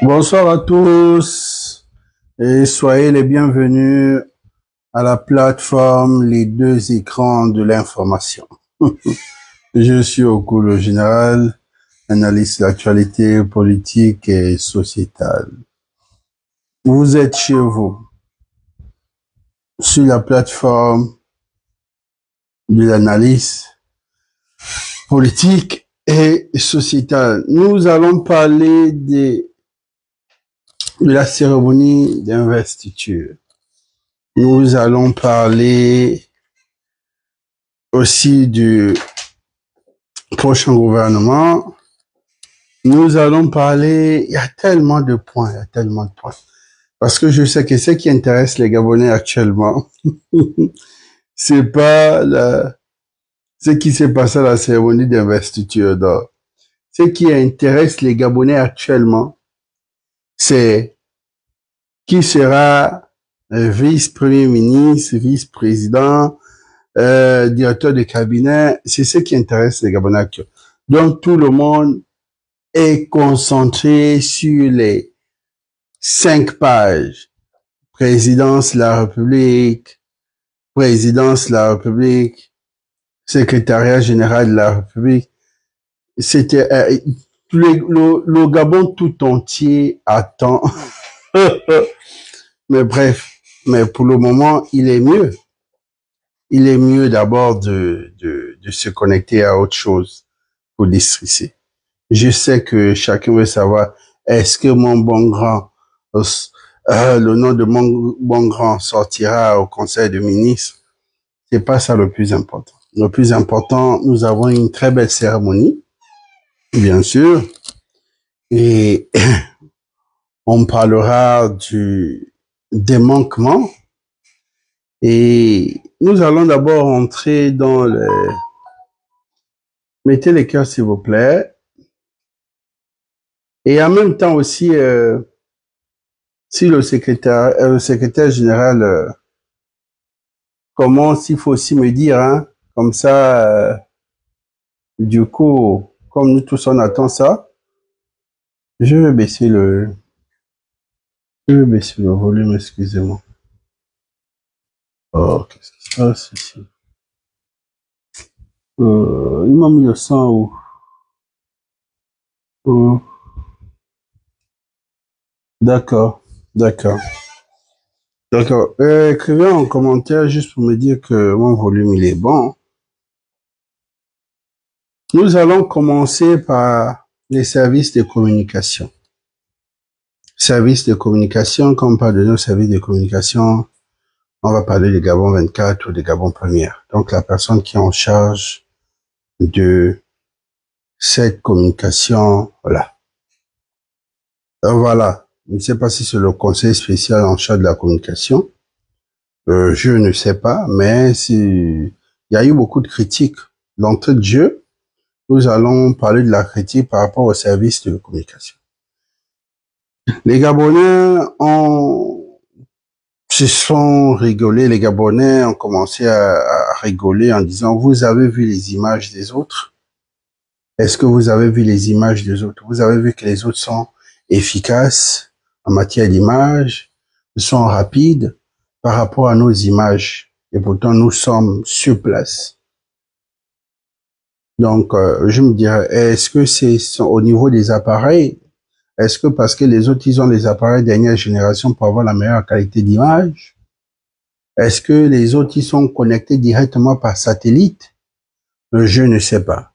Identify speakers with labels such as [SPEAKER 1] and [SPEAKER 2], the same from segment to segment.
[SPEAKER 1] Bonsoir à tous et soyez les bienvenus à la plateforme Les Deux Écrans de l'information. Je suis Oku, le général, analyste d'actualité politique et sociétale. Vous êtes chez vous, sur la plateforme de l'analyse politique et sociétale. Nous allons parler de la cérémonie d'investiture. Nous allons parler aussi du prochain gouvernement. Nous allons parler, il y a tellement de points, Parce que je sais que ce qui intéresse les Gabonais actuellement, c'est pas ce qui s'est passé à la cérémonie d'investiture d'or. Ce qui intéresse les Gabonais actuellement, c'est qui sera vice-premier ministre, vice-président, directeur de cabinet. C'est ce qui intéresse les Gabonais actuellement. Donc tout le monde est concentré sur les 5 pages. Présidence de la République, secrétariat général de la République. C'était le Gabon tout entier attend. Mais bref, mais pour le moment, il est mieux. Il est mieux d'abord de se connecter à autre chose pour déstresser. Je sais que chacun veut savoir, est-ce que mon bon grand, le nom de mon bon grand sortira au conseil de ministres? C'est pas ça le plus important. Le plus important, nous avons une très belle cérémonie, bien sûr, et on parlera des manquements, et nous allons d'abord entrer dans mettez les cœurs s'il vous plaît, et en même temps aussi, si le secrétaire général commence, il faut aussi me dire, hein, comme ça, du coup, comme nous tous on attend ça, je vais baisser le volume, excusez-moi. Oh, qu'est-ce qui se passe ici? Il m'a mis le sang où? D'accord, d'accord, d'accord. Écrivez en commentaire juste pour me dire que mon volume il est bon. Nous allons commencer par les services de communication. Services de communication, quand on parle de nos services de communication, on va parler de Gabon 24 ou de Gabon Première. Donc la personne qui est en charge de cette communication, voilà. Voilà. Je ne sais pas si c'est le conseil spécial en charge de la communication. Je ne sais pas, mais il y a eu beaucoup de critiques. D'entrée de jeu, nous allons parler de la critique par rapport aux services de communication. Les Gabonais se sont rigolés, les Gabonais ont commencé à rigoler en disant, vous avez vu les images des autres? Est-ce que vous avez vu les images des autres? Vous avez vu que les autres sont efficaces en matière d'image, sont rapides par rapport à nos images. Et pourtant, nous sommes sur place. Donc, je me dirais, est-ce que c'est au niveau des appareils? Est-ce que parce que les autres, ils ont les appareils dernière génération pour avoir la meilleure qualité d'image? Est-ce que les autres, ils sont connectés directement par satellite? Je ne sais pas.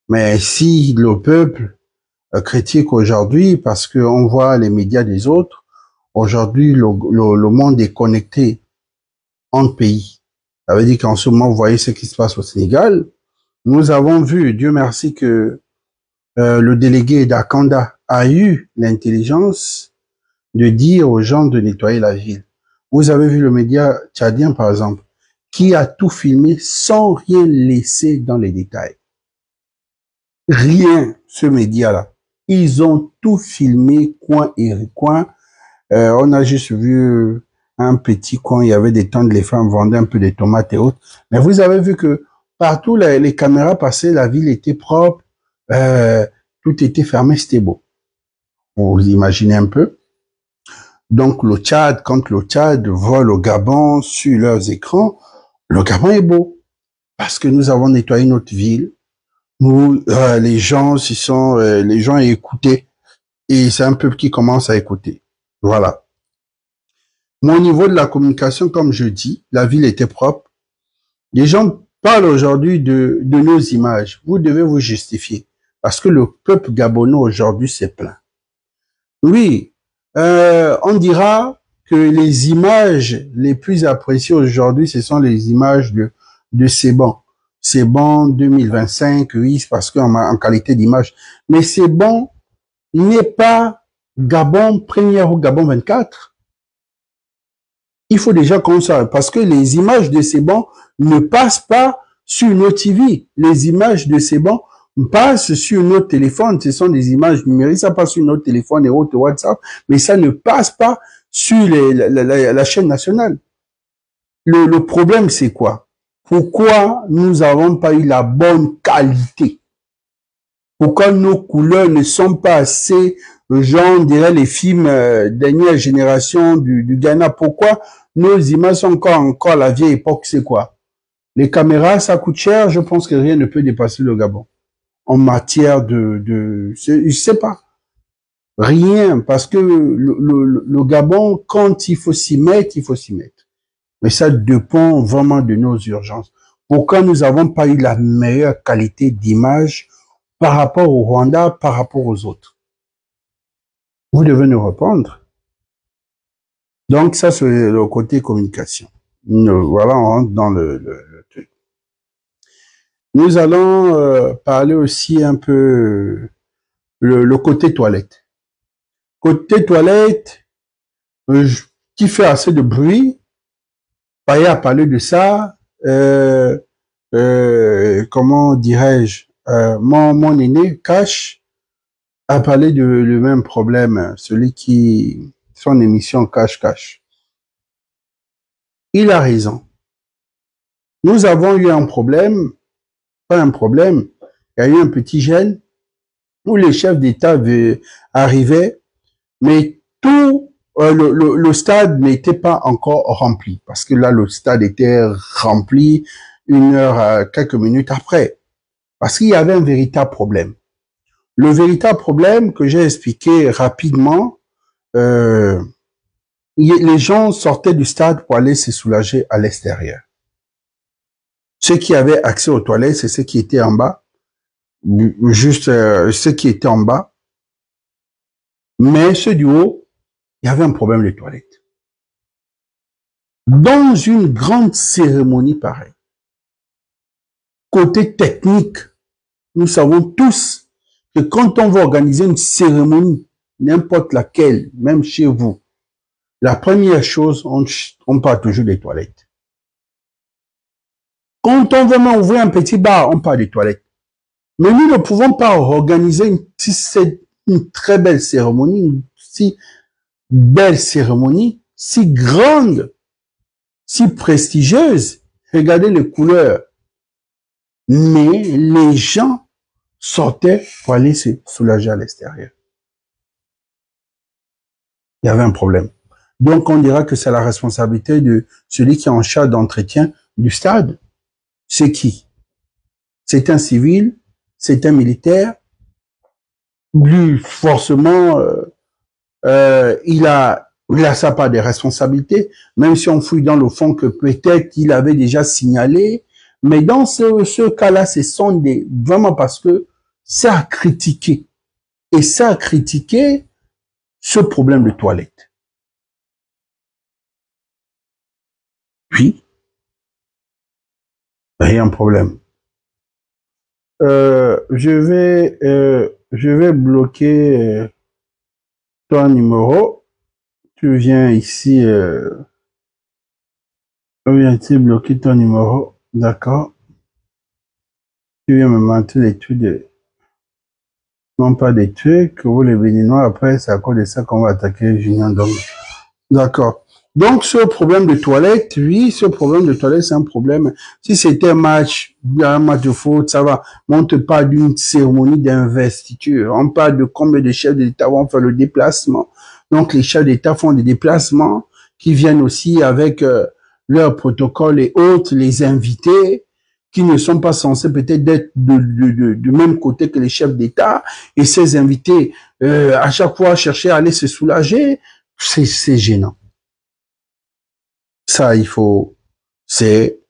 [SPEAKER 1] Mais si le peuple critique aujourd'hui, parce qu'on voit les médias des autres, aujourd'hui, le monde est connecté entre pays. Ça veut dire qu'en ce moment, vous voyez ce qui se passe au Sénégal. Nous avons vu, Dieu merci, que le délégué d'Akanda a eu l'intelligence de dire aux gens de nettoyer la ville. Vous avez vu le média tchadien, par exemple, qui a tout filmé sans rien laisser dans les détails. Rien, ce média-là. Ils ont tout filmé, coin et recoin. On a juste vu un petit coin, il y avait des tentes, les femmes vendaient un peu de tomates et autres. Mais vous avez vu que partout, les caméras passaient, la ville était propre, tout était fermé, c'était beau. Vous imaginez un peu. Donc le Tchad, quand le Tchad voit le Gabon sur leurs écrans, le Gabon est beau parce que nous avons nettoyé notre ville. Nous, les gens les gens écoutaient et c'est un peuple qui commence à écouter. Voilà. Mon niveau de la communication, comme je dis, la ville était propre. Les gens parlent aujourd'hui de nos images. Vous devez vous justifier parce que le peuple gabonais aujourd'hui s'est plaint. Oui, on dira que les images les plus appréciées aujourd'hui, ce sont les images de Seban. Seban 2025, oui, parce qu'en qualité d'image. Mais Seban n'est pas Gabon première ou Gabon 24. Il faut déjà qu'on sache, parce que les images de Seban ne passent pas sur nos TV. Les images de Seban passent sur notre téléphone. Ce sont des images numériques, ça passe sur notre téléphone et autres WhatsApp, mais ça ne passe pas sur la chaîne nationale. Le problème, c'est quoi? Pourquoi nous n'avons pas eu la bonne qualité? Pourquoi nos couleurs ne sont pas assez, genre, on dirait les films dernière génération du Ghana? Pourquoi nos images sont encore la vieille époque? C'est quoi? Les caméras, ça coûte cher. Je pense que rien ne peut dépasser le Gabon en matière je sais pas, rien, parce que le Gabon, quand il faut s'y mettre, il faut s'y mettre. Mais ça dépend vraiment de nos urgences. Pourquoi nous n'avons pas eu la meilleure qualité d'image par rapport au Rwanda, par rapport aux autres? Vous devez nous répondre. Donc ça, c'est le côté communication. Voilà, on rentre dans le truc. Nous allons parler aussi un peu le côté toilette. Côté toilette, qui fait assez de bruit. Paya a parlé de ça. Comment dirais-je, mon aîné, Cash, a parlé de le même problème, celui qui, son émission Cash. Il a raison. Nous avons eu un problème, pas un problème, il y a eu un petit gel où les chefs d'État arrivaient, mais tout le stade n'était pas encore rempli, parce que là, le stade était rempli 1 heure, quelques minutes après, parce qu'il y avait un véritable problème. Le véritable problème que j'ai expliqué rapidement, les gens sortaient du stade pour aller se soulager à l'extérieur. Ceux qui avaient accès aux toilettes, c'est ceux qui étaient en bas, juste ceux qui étaient en bas, mais ceux du haut, il y avait un problème de toilettes. Dans une grande cérémonie pareille, côté technique, nous savons tous que quand on va organiser une cérémonie, n'importe laquelle, même chez vous, la première chose, on parle toujours des toilettes. Quand on veut ouvrir un petit bar, on parle des toilettes. Mais nous ne pouvons pas organiser une très belle cérémonie, une si belle cérémonie, si grande, si prestigieuse. Regardez les couleurs. Mais les gens sortaient pour aller se soulager à l'extérieur. Il y avait un problème. Donc, on dira que c'est la responsabilité de celui qui est en charge d'entretien du stade. C'est qui? C'est un civil? C'est un militaire? Lui, forcément, il a sa part de responsabilité, même si on fouille dans le fond que peut-être qu'il avait déjà signalé. Mais dans ce cas-là, ce sont vraiment parce que ça a critiqué. Et ça a critiqué ce problème de toilette. Puis, il y a un problème. Je vais bloquer ton numéro. Tu viens ici, viens-tu bloquer ton numéro? D'accord. Tu viens me mentir les trucs non pas des trucs, que vous les Béninois, après, c'est à cause de ça qu'on va attaquer Junior Dong. D'accord. Donc, ce problème de toilette, oui, ce problème de toilette, c'est un problème. Si c'était un match de foot, ça va. Mais on te parle d'une cérémonie d'investiture. On parle de combien de chefs d'État vont faire le déplacement. Donc, les chefs d'État font des déplacements qui viennent aussi avec leur protocole et autres, les invités qui ne sont pas censés peut-être d'être du même côté que les chefs d'État. Et ces invités, à chaque fois, chercher à aller se soulager, c'est gênant. Ça, c'est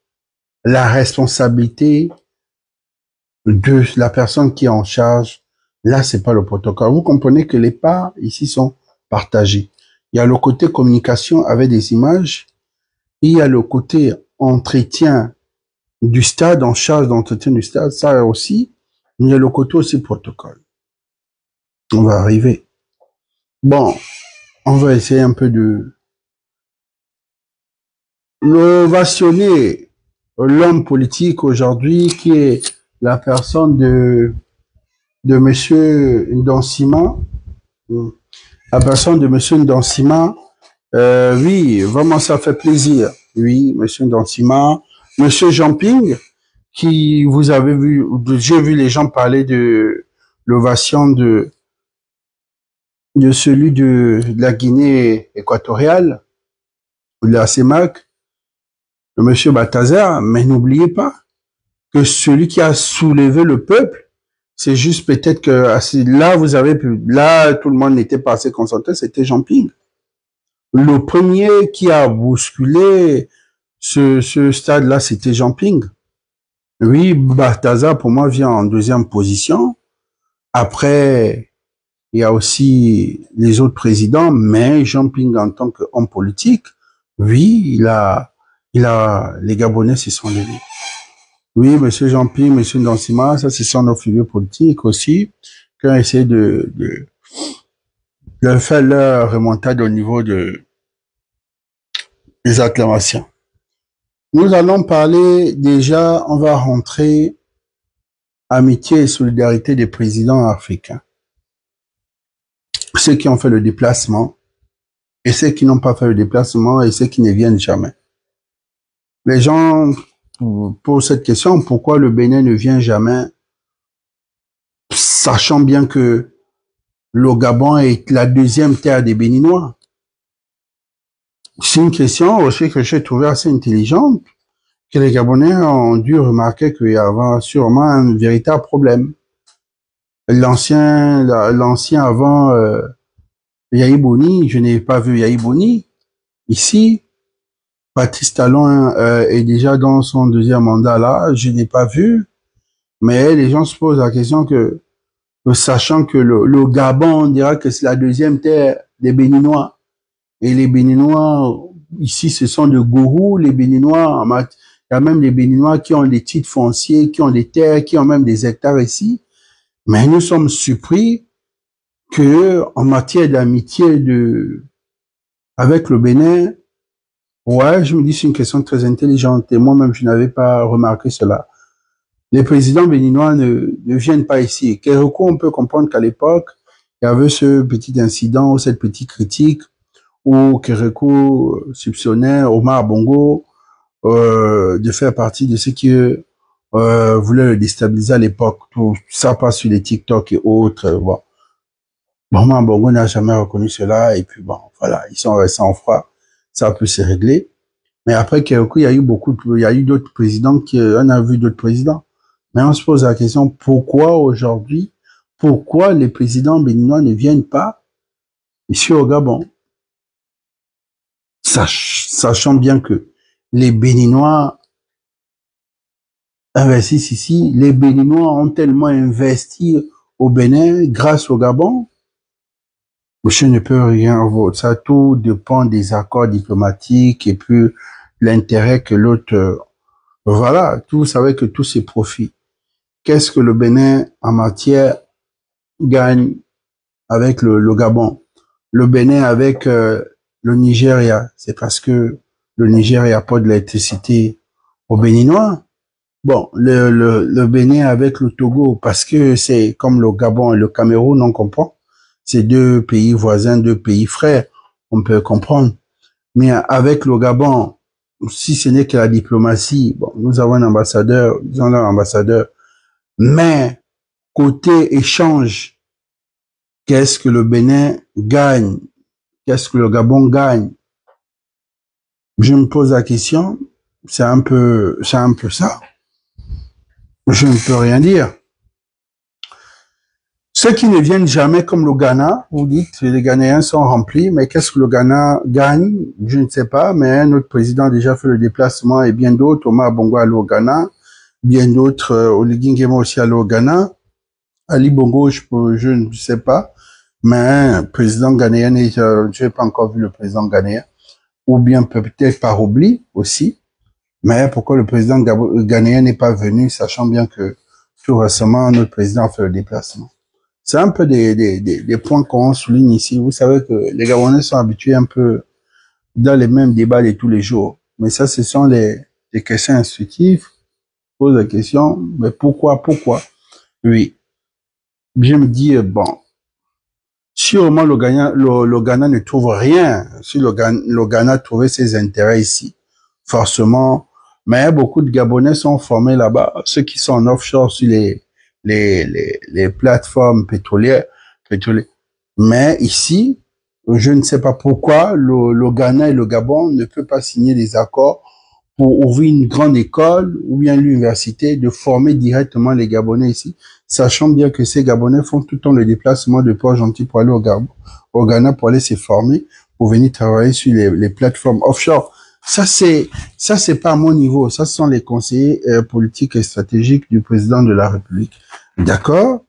[SPEAKER 1] la responsabilité de la personne qui est en charge. Là, c'est pas le protocole. Vous comprenez que les parts ici sont partagées. Il y a le côté communication avec des images, et il y a le côté entretien du stade, en charge d'entretien du stade, ça aussi. Il y a le côté aussi protocole. On va arriver. Bon, on va essayer un peu de l'ovationner l'homme politique aujourd'hui qui est la personne de monsieur Ndansima. La personne de monsieur Ndansima, oui, vraiment ça fait plaisir. Oui, monsieur Ndansima, monsieur Jean-Ping, qui vous avez vu, j'ai vu les gens parler de l'ovation de celui de la Guinée équatoriale, de la CEMAC, de monsieur Balthazar, mais n'oubliez pas que celui qui a soulevé le peuple, c'est juste peut-être que là, vous avez pu, là, tout le monde n'était pas assez concentré, c'était Jean-Ping. Le premier qui a bousculé ce stade-là, c'était Jean-Ping. Oui, Balthazar, pour moi, vient en deuxième position. Après, il y a aussi les autres présidents, mais Jean-Ping, en tant qu'homme politique, oui, les Gabonais se sont levés. Oui, monsieur Jean-Ping, monsieur Ndansima, ça, ce sont nos figures politiques aussi, qui ont essayé de faire leur remontade au niveau des acclamations. Nous allons parler déjà, on va rentrer amitié et solidarité des présidents africains. Ceux qui ont fait le déplacement et ceux qui n'ont pas fait le déplacement et ceux qui ne viennent jamais. Les gens posent cette question, pourquoi le Bénin ne vient jamais, sachant bien que le Gabon est la deuxième terre des Béninois. C'est une question aussi que j'ai trouvée assez intelligente, que les Gabonais ont dû remarquer qu'il y avait sûrement un véritable problème. L'ancien avant Yahi Boni, je n'ai pas vu Yahi Boni. Ici, Patrice Talon est déjà dans son deuxième mandat là, je n'ai pas vu. Mais les gens se posent la question que, sachant que le Gabon, on dira que c'est la deuxième terre des Béninois. Et les Béninois, ici, ce sont de gourous, les Béninois, il y a même des Béninois qui ont des titres fonciers, qui ont des terres, qui ont même des hectares ici. Mais nous sommes surpris que, en matière d'amitié avec le Bénin, ouais, je me dis c'est une question très intelligente et moi-même je n'avais pas remarqué cela. Les présidents béninois ne viennent pas ici. Kérékou, on peut comprendre qu'à l'époque, il y avait ce petit incident ou cette petite critique où Kérékou soupçonnait Omar Bongo de faire partie de ceux qui voulaient le déstabiliser à l'époque. Tout ça passe sur les TikTok et autres. Bon. Omar Bongo n'a jamais reconnu cela et puis bon, voilà, ils sont restés en froid. Ça a pu se régler. Mais après Kérékou, il y a eu d'autres présidents on a vu d'autres présidents. Mais on se pose la question, pourquoi aujourd'hui, pourquoi les présidents béninois ne viennent pas ici au Gabon? Sachant bien que les Béninois investissent ici, les Béninois ont tellement investi au Bénin grâce au Gabon. Monsieur ne peut rien, ça tout dépend des accords diplomatiques et puis l'intérêt que l'autre, voilà, tout, vous savez que tous ces profits. Qu'est-ce que le Bénin en matière gagne avec le Gabon? Le Bénin avec le Nigeria, c'est parce que le Nigeria apporte de l'électricité aux Béninois. Bon, le Bénin avec le Togo, parce que c'est comme le Gabon et le Cameroun, on comprend. C'est deux pays voisins, deux pays frères, on peut comprendre. Mais avec le Gabon, si ce n'est que la diplomatie, bon, nous avons un ambassadeur, ils ont leur ambassadeur, mais côté échange, qu'est-ce que le Bénin gagne? Qu'est-ce que le Gabon gagne? Je me pose la question, c'est un peu ça. Je ne peux rien dire. Ceux qui ne viennent jamais comme le Ghana, vous dites, les Ghanéens sont remplis, mais qu'est-ce que le Ghana gagne? Je ne sais pas, mais notre président a déjà fait le déplacement et bien d'autres, Omar Bongo allé au Ghana, bien d'autres, Oligui Nguema aussi allé au Ghana, Ali Bongo, je ne sais pas, mais président ghanéen, je n'ai pas encore vu le président ghanéen, ou bien peut-être par oubli aussi, mais pourquoi le président ghanéen n'est pas venu, sachant bien que tout récemment, notre président a fait le déplacement. C'est un peu des points qu'on souligne ici. Vous savez que les Gabonais sont habitués un peu dans les mêmes débats de tous les jours. Mais ça, ce sont les questions instructives. Pose la question, mais pourquoi? Oui. Je me dis, bon, sûrement le Ghana ne trouve rien. Si le Ghana trouvait ses intérêts ici, forcément, mais beaucoup de Gabonais sont formés là-bas. Ceux qui sont en offshore sur les plateformes pétrolières. Mais ici, je ne sais pas pourquoi le Ghana et le Gabon ne peuvent pas signer des accords pour ouvrir une grande école ou bien l'université, de former directement les Gabonais ici, sachant bien que ces Gabonais font tout le temps le déplacement de Port-Gentil pour aller au Ghana pour aller se former, pour venir travailler sur les plateformes offshore. Ça, c'est pas à mon niveau. Ça, ce sont les conseillers politiques et stratégiques du président de la République. D'accord?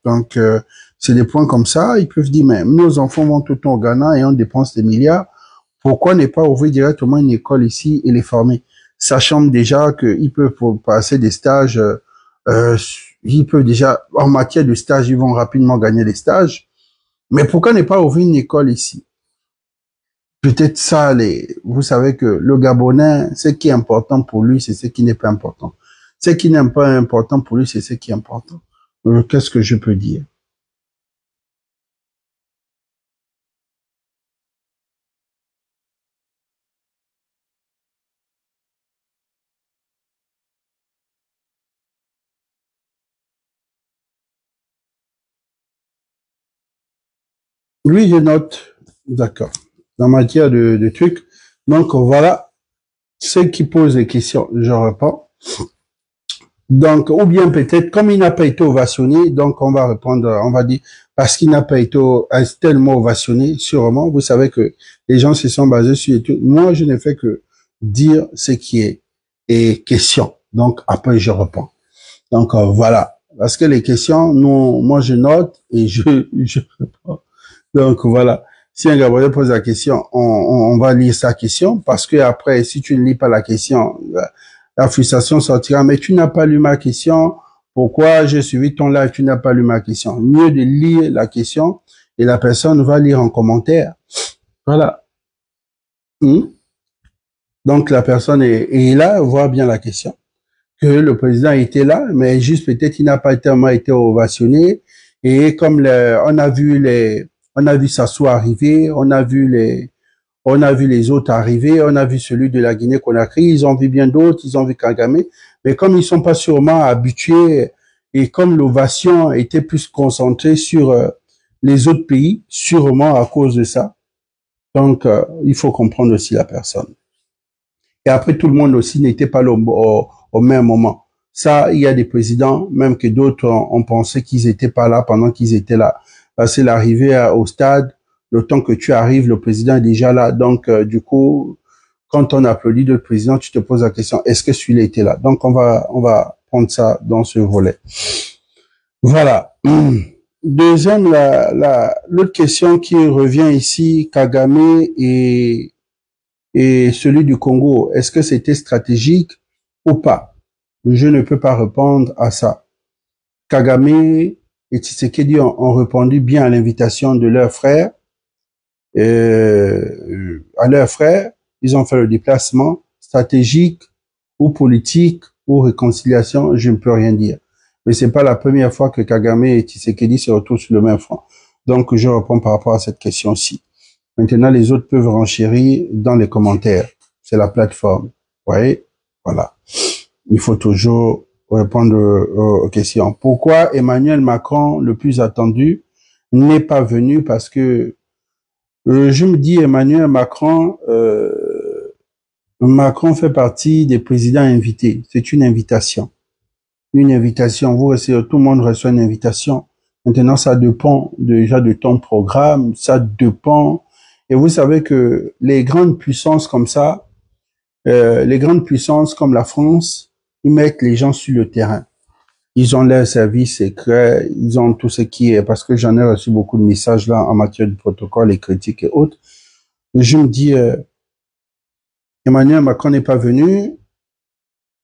[SPEAKER 1] Donc, c'est des points comme ça. Ils peuvent dire, mais nos enfants vont tout le temps au Ghana et on dépense des milliards. Pourquoi ne pas ouvrir directement une école ici et les former? Sachant déjà qu'ils peuvent passer des stages, ils peuvent déjà, en matière de stage, ils vont rapidement gagner des stages. Mais pourquoi ne pas ouvrir une école ici? Peut-être ça, vous savez que le Gabonais, ce qui est important pour lui, c'est ce qui n'est pas important. Ce qui n'est pas important pour lui, c'est ce qui est important. Qu'est-ce que je peux dire? Oui, je note. D'accord. En matière de trucs. Donc, voilà. Ceux qui posent des questions, je réponds. Donc, ou bien peut-être, comme il n'a pas été ovationné, donc on va répondre, on va dire, parce qu'il n'a pas été tellement ovationné, sûrement, vous savez que les gens se sont basés sur les trucs. Moi, je ne fais que dire ce qui est et question. Donc, après, je réponds. Donc, voilà. Parce que les questions, non, moi, je note et je réponds. Donc, voilà. Si un Gabonais pose la question, on va lire sa question parce que après, si tu ne lis pas la question, la frustration sortira. Mais tu n'as pas lu ma question. Pourquoi j'ai suivi ton live? Tu n'as pas lu ma question. Mieux de lire la question et la personne va lire en commentaire. Voilà. Donc, la personne est là, voit bien la question. Que le président était là, mais juste peut-être il n'a pas tellement été ovationné. Et comme on a vu Sassou arriver, on a vu les autres arriver, on a vu celui de la Guinée-Conakry, ils ont vu bien d'autres, ils ont vu Kagame, mais comme ils sont pas sûrement habitués et comme l'ovation était plus concentrée sur les autres pays, sûrement à cause de ça. Donc, il faut comprendre aussi la personne. Et après, tout le monde aussi n'était pas là au même moment. Ça, il y a des présidents, même que d'autres ont pensé qu'ils étaient pas là pendant qu'ils étaient là. Parce que l'arrivée au stade, le temps que tu arrives, le président est déjà là. Donc, du coup, quand on applaudit le président, tu te poses la question, est-ce que celui-là était là? Donc, on va prendre ça dans ce volet. Voilà. Deuxième, l'autre question qui revient ici, Kagame et celui du Congo, est-ce que c'était stratégique ou pas? Je ne peux pas répondre à ça. Kagame et Tshisekedi ont répondu bien à l'invitation de leur frère. À leur frère, ils ont fait le déplacement stratégique ou politique ou réconciliation, je ne peux rien dire. Mais c'est pas la première fois que Kagame et Tshisekedi se retrouvent sur le même front. Donc, je réponds par rapport à cette question-ci. Maintenant, les autres peuvent renchérir dans les commentaires. C'est la plateforme. Vous voyez? Voilà. Il faut toujours répondre aux questions. Pourquoi Emmanuel Macron, le plus attendu, n'est pas venu? Parce que je me dis, Emmanuel Macron, Macron fait partie des présidents invités. C'est une invitation. Une invitation. Vous recevez, tout le monde reçoit une invitation. Maintenant, ça dépend déjà de ton programme. Ça dépend. Et vous savez que les grandes puissances comme ça, les grandes puissances comme la France, ils mettent les gens sur le terrain. Ils ont leurs services secrets, ils ont tout ce qui est, parce que j'en ai reçu beaucoup de messages là en matière de protocole et critiques et autres. Je me dis, Emmanuel Macron n'est pas venu,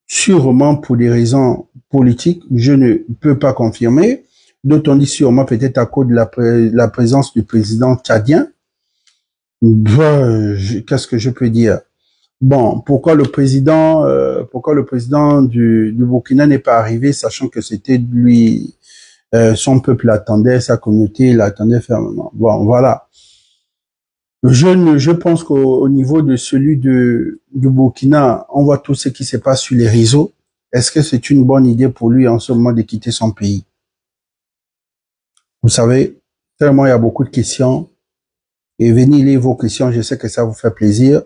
[SPEAKER 1] sûrement pour des raisons politiques, je ne peux pas confirmer. D'autres ont dit sûrement peut-être à cause de la présence du président tchadien. Qu'est-ce que je peux dire? Bon, pourquoi le président du Burkina n'est pas arrivé, sachant que c'était lui, son peuple l'attendait, sa communauté l'attendait fermement. Bon, voilà. Je pense qu'au niveau de celui du Burkina, on voit tout ce qui se passe sur les réseaux. Est-ce que c'est une bonne idée pour lui en ce moment de quitter son pays? Vous savez, tellement il y a beaucoup de questions. Et venez lire vos questions, je sais que ça vous fait plaisir.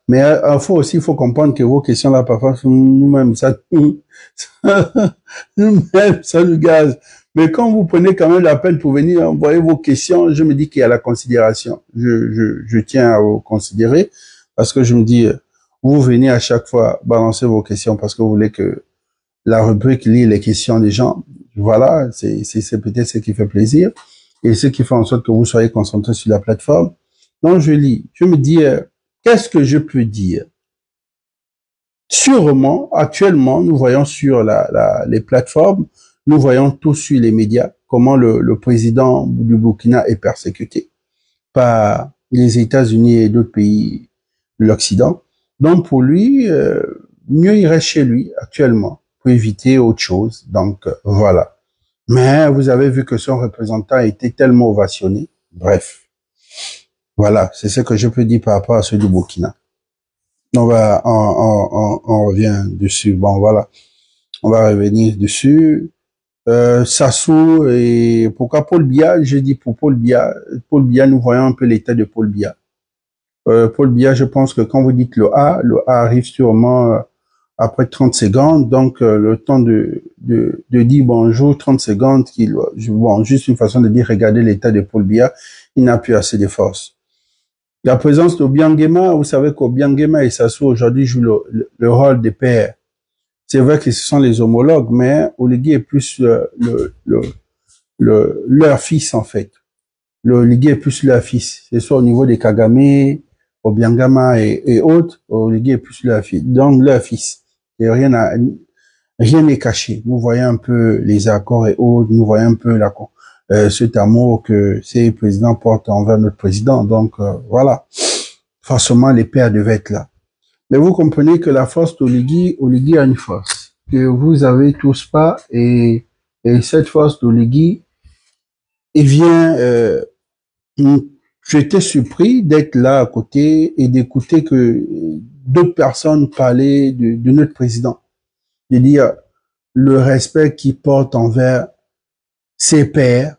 [SPEAKER 1] Mais il faut comprendre que vos questions là, parfois, nous-mêmes, nous-mêmes, ça nous gaz. Mais quand vous prenez quand même la peine pour venir envoyer vos questions, je me dis qu'il y a la considération. Je tiens à vous considérer parce que je me dis, vous venez à chaque fois balancer vos questions parce que vous voulez que la rubrique lit les questions des gens. Voilà, c'est peut-être ce qui fait plaisir et ce qui fait en sorte que vous soyez concentrés sur la plateforme. Donc, je lis. Je me dis, qu'est-ce que je peux dire? Sûrement, actuellement, nous voyons sur les plateformes, nous voyons tous sur les médias comment le président du Burkina est persécuté par les États-Unis et d'autres pays de l'Occident. Donc pour lui, mieux il reste chez lui actuellement pour éviter autre chose. Donc voilà. Mais vous avez vu que son représentant a été tellement ovationné. Bref, voilà, c'est ce que je peux dire par rapport à ceux du Burkina. On revient dessus. Bon, voilà. On va revenir dessus. Sassou et pourquoi Paul Biya? Je dis pour Paul Biya. Paul Biya, nous voyons un peu l'état de Paul Biya. Paul Biya, je pense que quand vous dites le A arrive sûrement après 30 secondes. Donc, le temps de dire bonjour, 30 secondes, bon, juste une façon de dire, regardez l'état de Paul Biya. Il n'a plus assez de force. La présence d'Obiangema, vous savez qu'Obiangema et Sassou aujourd'hui jouent le rôle des pères. C'est vrai que ce sont les homologues, mais Oligui est plus leur fils en fait. Oligui est plus leur fils. C'est soit au niveau des Kagame, Obiangema et autres, Oligui est plus leur fils. Donc leur fils. Et rien n'est caché. Nous voyons un peu les accords et autres, nous voyons un peu cet amour que ces présidents portent envers notre président. Donc, voilà. Forcément, les pères devaient être là. Mais vous comprenez que la force d'Oligui a une force que vous avez tous pas et cette force d'Oligui, vient, j'étais surpris d'être là à côté et d'écouter que d'autres personnes parlaient de notre président. De dire le respect qu'il porte envers ses pairs,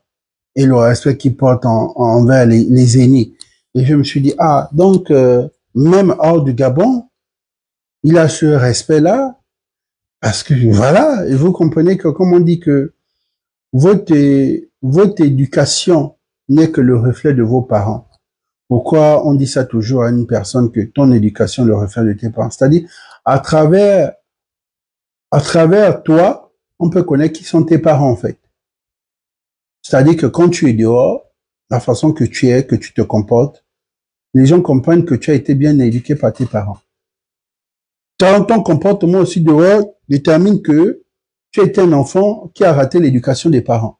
[SPEAKER 1] et le respect qu'il porte envers les aînés. Et je me suis dit, donc, même hors du Gabon, il a ce respect-là, parce que voilà, et vous comprenez que, comme on dit que votre éducation n'est que le reflet de vos parents. Pourquoi on dit ça toujours à une personne que ton éducation est le reflet de tes parents? C'est-à-dire, à travers toi, on peut connaître qui sont tes parents, en fait. C'est-à-dire que quand tu es dehors, la façon que tu es, que tu te comportes, les gens comprennent que tu as été bien éduqué par tes parents. Ton comportement aussi dehors détermine que tu es un enfant qui a raté l'éducation des parents.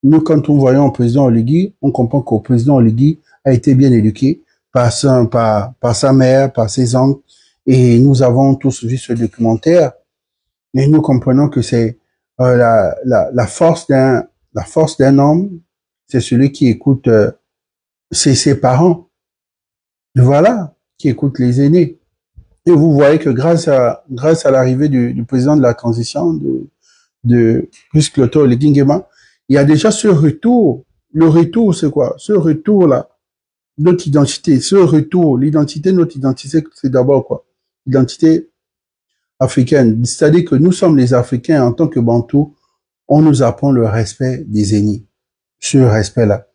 [SPEAKER 1] Nous, quand on voyait un président Oligui, on comprend qu'au président Oligui a été bien éduqué par sa mère, par ses oncles, et nous avons tous vu ce documentaire, et nous comprenons que c'est la force d'un homme, c'est celui qui écoute c'est ses parents, voilà, qui écoutent les aînés. Et vous voyez que grâce à l'arrivée du président de la transition, de Chris Cloto Nguema, il y a déjà ce retour. Le retour, c'est quoi? Ce retour-là, notre identité, ce retour, l'identité, notre identité, c'est d'abord quoi? L'identité africaine. C'est-à-dire que nous sommes les Africains en tant que Bantous, on nous apprend le respect des aînés. Ce respect-là.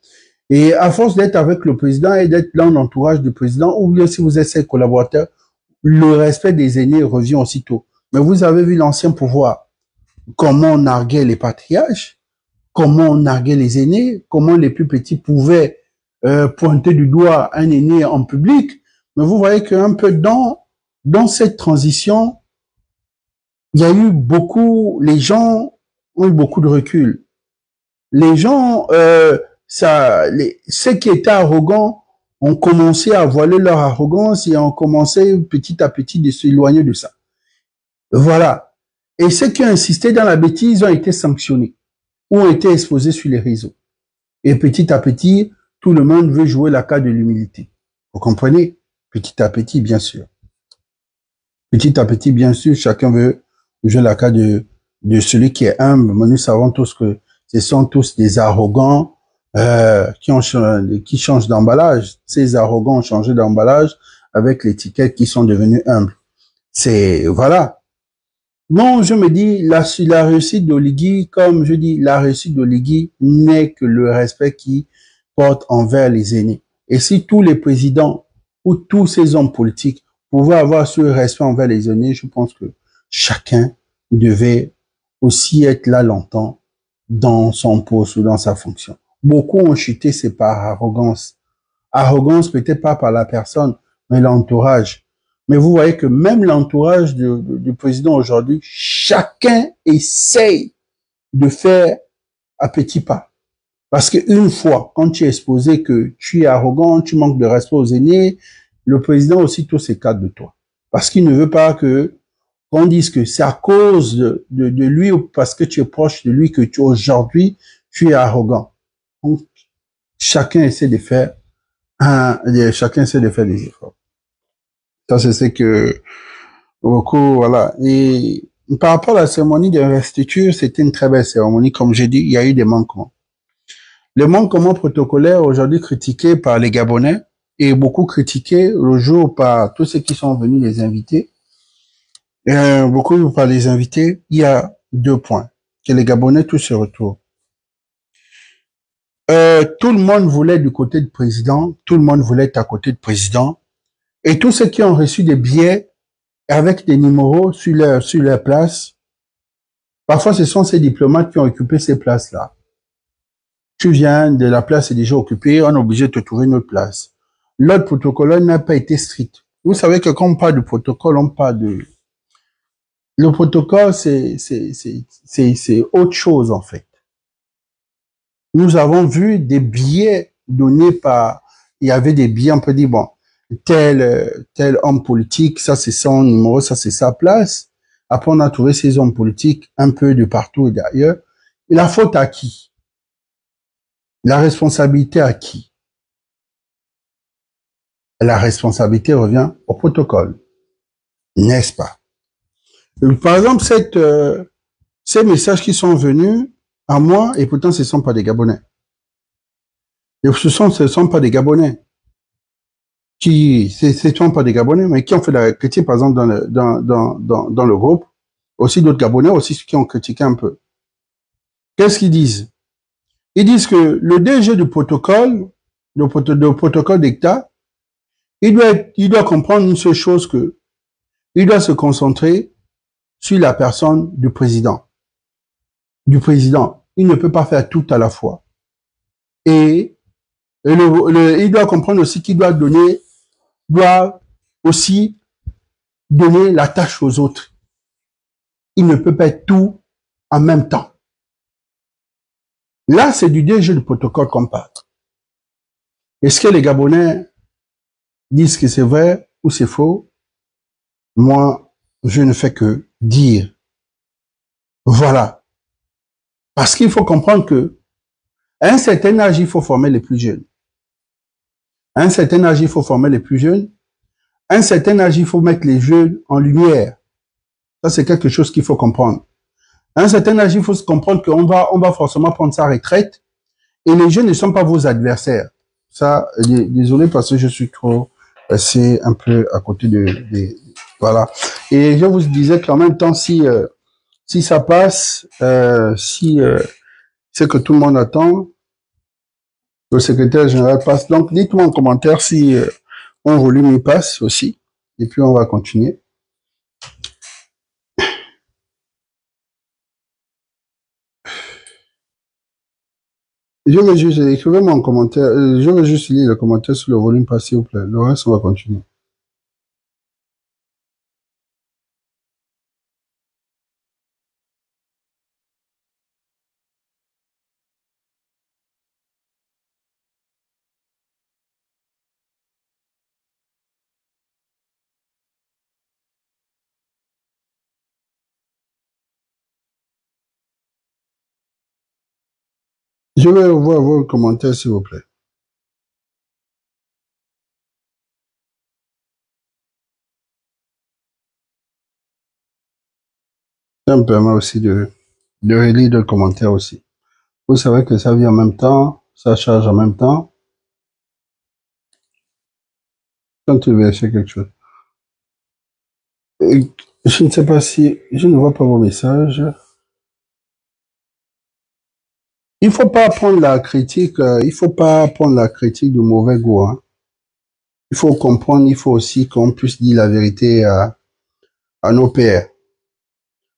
[SPEAKER 1] Et à force d'être avec le président et d'être dans l'entourage du président, ou bien si vous êtes ses collaborateurs, le respect des aînés revient aussitôt. Mais vous avez vu l'ancien pouvoir, comment on narguait les patriarches, comment on narguait les aînés, comment les plus petits pouvaient pointer du doigt un aîné en public. Mais vous voyez qu'un peu dans cette transition, il y a eu beaucoup, les gens ont eu beaucoup de recul. Les gens, ceux qui étaient arrogants ont commencé à voiler leur arrogance et ont commencé petit à petit de s'éloigner de ça. Voilà. Et ceux qui ont insisté dans la bêtise ont été sanctionnés ou ont été exposés sur les réseaux. Et petit à petit, tout le monde veut jouer la carte de l'humilité. Vous comprenez? Petit à petit, bien sûr. Petit à petit, bien sûr, chacun veut jouer la carte de celui qui est humble. Mais nous savons tous que ce sont tous des arrogants qui changent d'emballage. Ces arrogants ont changé d'emballage avec l'étiquette qui sont devenus humbles. C'est voilà. Non, je me dis la réussite d'Oligui, comme je dis, la réussite d'Oligui n'est que le respect qu'il porte envers les aînés. Et si tous les présidents ou tous ces hommes politiques pouvaient avoir ce respect envers les aînés, je pense que chacun devait aussi être là longtemps dans son poste ou dans sa fonction. Beaucoup ont chuté, c'est par arrogance. Arrogance peut-être pas par la personne, mais l'entourage. Mais vous voyez que même l'entourage du président aujourd'hui, chacun essaye de faire à petits pas. Parce qu'une fois, quand tu es exposé que tu es arrogant, tu manques de respect aux aînés, le président aussitôt s'écarte de toi. Parce qu'il ne veut pas que qu'on dise que c'est à cause de lui ou parce que tu es proche de lui que aujourd'hui tu es arrogant. Donc, chacun essaie de faire chacun essaie de faire des efforts. Ça, c'est ce que beaucoup, voilà. Et par rapport à la cérémonie d'investiture, c'était une très belle cérémonie. Comme j'ai dit, il y a eu des manquements. Les manquements protocolaires aujourd'hui critiqués par les Gabonais et beaucoup critiqués le jour par tous ceux qui sont venus les inviter. Beaucoup par les invités, il y a 2 points. Que les Gabonais tous se retrouvent. Tout le monde voulait du côté du président, tout le monde voulait être à côté du président. Et tous ceux qui ont reçu des billets avec des numéros sur leur place, parfois ce sont ces diplomates qui ont occupé ces places-là. Tu viens de la place est déjà occupée, on est obligé de te trouver une autre place. L'autre protocole n'a pas été strict. Vous savez que quand on parle de protocole, on parle de... Le protocole, c'est autre chose en fait. Nous avons vu des billets donnés par... Il y avait des billets, on peut dire, bon, tel homme politique, ça c'est son numéro, ça c'est sa place. Après, on a trouvé ces hommes politiques un peu de partout et d'ailleurs. Et la faute à qui? La responsabilité à qui? La responsabilité revient au protocole, n'est-ce pas? Par exemple, ces messages qui sont venus à moi, et pourtant ce ne sont pas des Gabonais. Et ce sont pas des Gabonais. Ce sont pas des Gabonais, mais qui ont fait la critique, par exemple, dans le groupe. Aussi d'autres Gabonais aussi qui ont critiqué un peu. Qu'est-ce qu'ils disent? Ils disent que le DG du protocole, le protocole d'État, il doit comprendre une seule chose que il doit se concentrer sur la personne du président. Du président. Il ne peut pas faire tout à la fois. Et il doit comprendre aussi qu'il doit aussi donner la tâche aux autres. Il ne peut pas être tout en même temps. Là, c'est du DG du protocole qu'on parle. Est-ce que les Gabonais disent que c'est vrai ou c'est faux? Moi, je ne fais que dire. Voilà. Parce qu'il faut comprendre que à un certain âge, il faut former les plus jeunes. À un certain âge, il faut former les plus jeunes. À un certain âge, il faut mettre les jeunes en lumière. Ça, c'est quelque chose qu'il faut comprendre. À un certain âge, il faut se comprendre qu'on va forcément prendre sa retraite. Et les jeunes ne sont pas vos adversaires. Ça, désolé parce que je suis trop passé un peu à côté voilà. Et je vous disais qu'en même temps, si ça passe, c'est que tout le monde attend, le secrétaire général passe. Donc, dites-moi en commentaire si mon volume y passe aussi. Et puis, on va continuer. Je veux juste, écrivez-moi en commentaire, je veux juste lire le commentaire sur le volume passé, s'il vous plaît. Le reste, on va continuer. Je vais voir vos commentaires, s'il vous plaît. Ça me permet aussi de relire le commentaire aussi. Vous savez que ça vient en même temps, ça charge en même temps. Quand tu veux acheter quelque chose. Et je ne sais pas si, je ne vois pas vos messages. Il faut pas prendre la critique, il faut pas prendre la critique de mauvais goût, hein. Il faut comprendre, il faut aussi qu'on puisse dire la vérité à nos pères.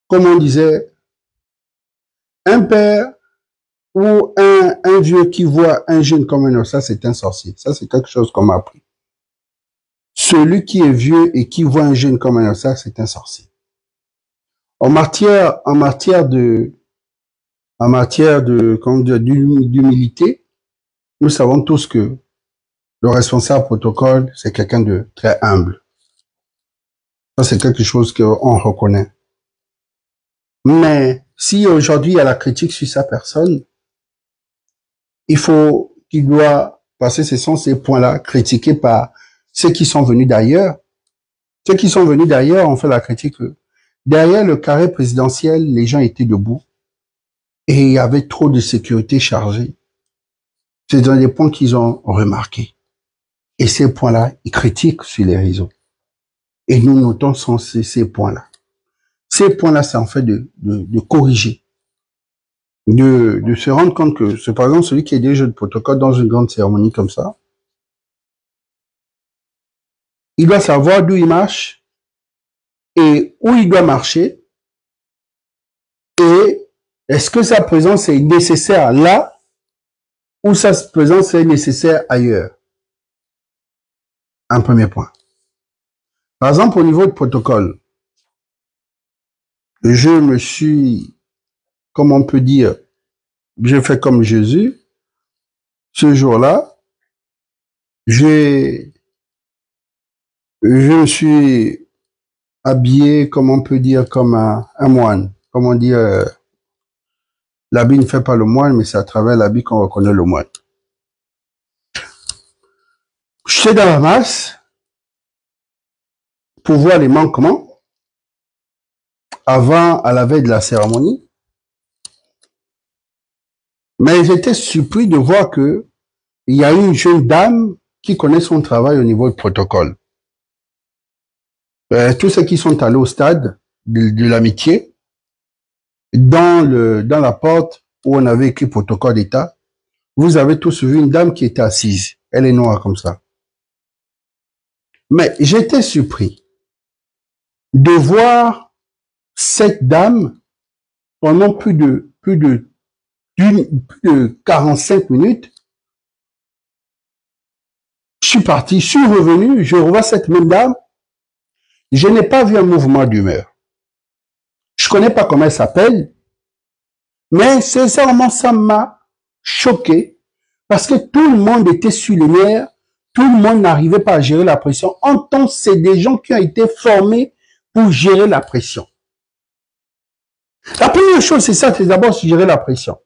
[SPEAKER 1] Comme on disait, un père ou un vieux qui voit un jeune comme un autre, ça c'est un sorcier. Ça c'est quelque chose qu'on m'a appris. Celui qui est vieux et qui voit un jeune comme un autre, ça c'est un sorcier. En matière d'humilité, nous savons tous que le responsable protocole, c'est quelqu'un de très humble. Ça, c'est quelque chose qu'on reconnaît. Mais si aujourd'hui il y a la critique sur sa personne, qu'il doit passer, ce sont ces points-là critiqués par ceux qui sont venus d'ailleurs. Ceux qui sont venus d'ailleurs ont fait la critique. Derrière le carré présidentiel, les gens étaient debout et il y avait trop de sécurité chargée. C'est dans des points qu'ils ont remarqué. Et ces points-là, ils critiquent sur les réseaux. Et nous notons ces points-là. Ces points-là, c'est en fait de corriger. De se rendre compte que, c'est par exemple celui qui est déjà de protocole dans une grande cérémonie comme ça, il doit savoir d'où il marche et où il doit marcher et est-ce que sa présence est nécessaire là ou sa présence est nécessaire ailleurs. Un premier point. Par exemple, au niveau de protocole, je me suis, comme on peut dire, j'ai fait comme Jésus. Ce jour-là, je me suis habillé, comme on peut dire, comme un moine. Comme on dit, l'habit ne fait pas le moine, mais c'est à travers l'habit qu'on reconnaît le moine. J'étais dans la masse pour voir les manquements à la veille de la cérémonie. Mais j'étais surpris de voir que il y a une jeune dame qui connaît son travail au niveau du protocole. Tous ceux qui sont allés au stade de l'amitié, dans la porte où on avait écrit protocole d'État, vous avez tous vu une dame qui était assise. Elle est noire comme ça. Mais j'étais surpris de voir cette dame pendant plus de 45 minutes. Je suis parti, je suis revenu, je revois cette même dame. Je n'ai pas vu un mouvement d'humeur. Je connais pas comment elle s'appelle, mais sincèrement, ça m'a choqué parce que tout le monde était sur les nerfs, tout le monde n'arrivait pas à gérer la pression. En tant c'est des gens qui ont été formés pour gérer la pression. La première chose, c'est ça, c'est d'abord gérer la pression.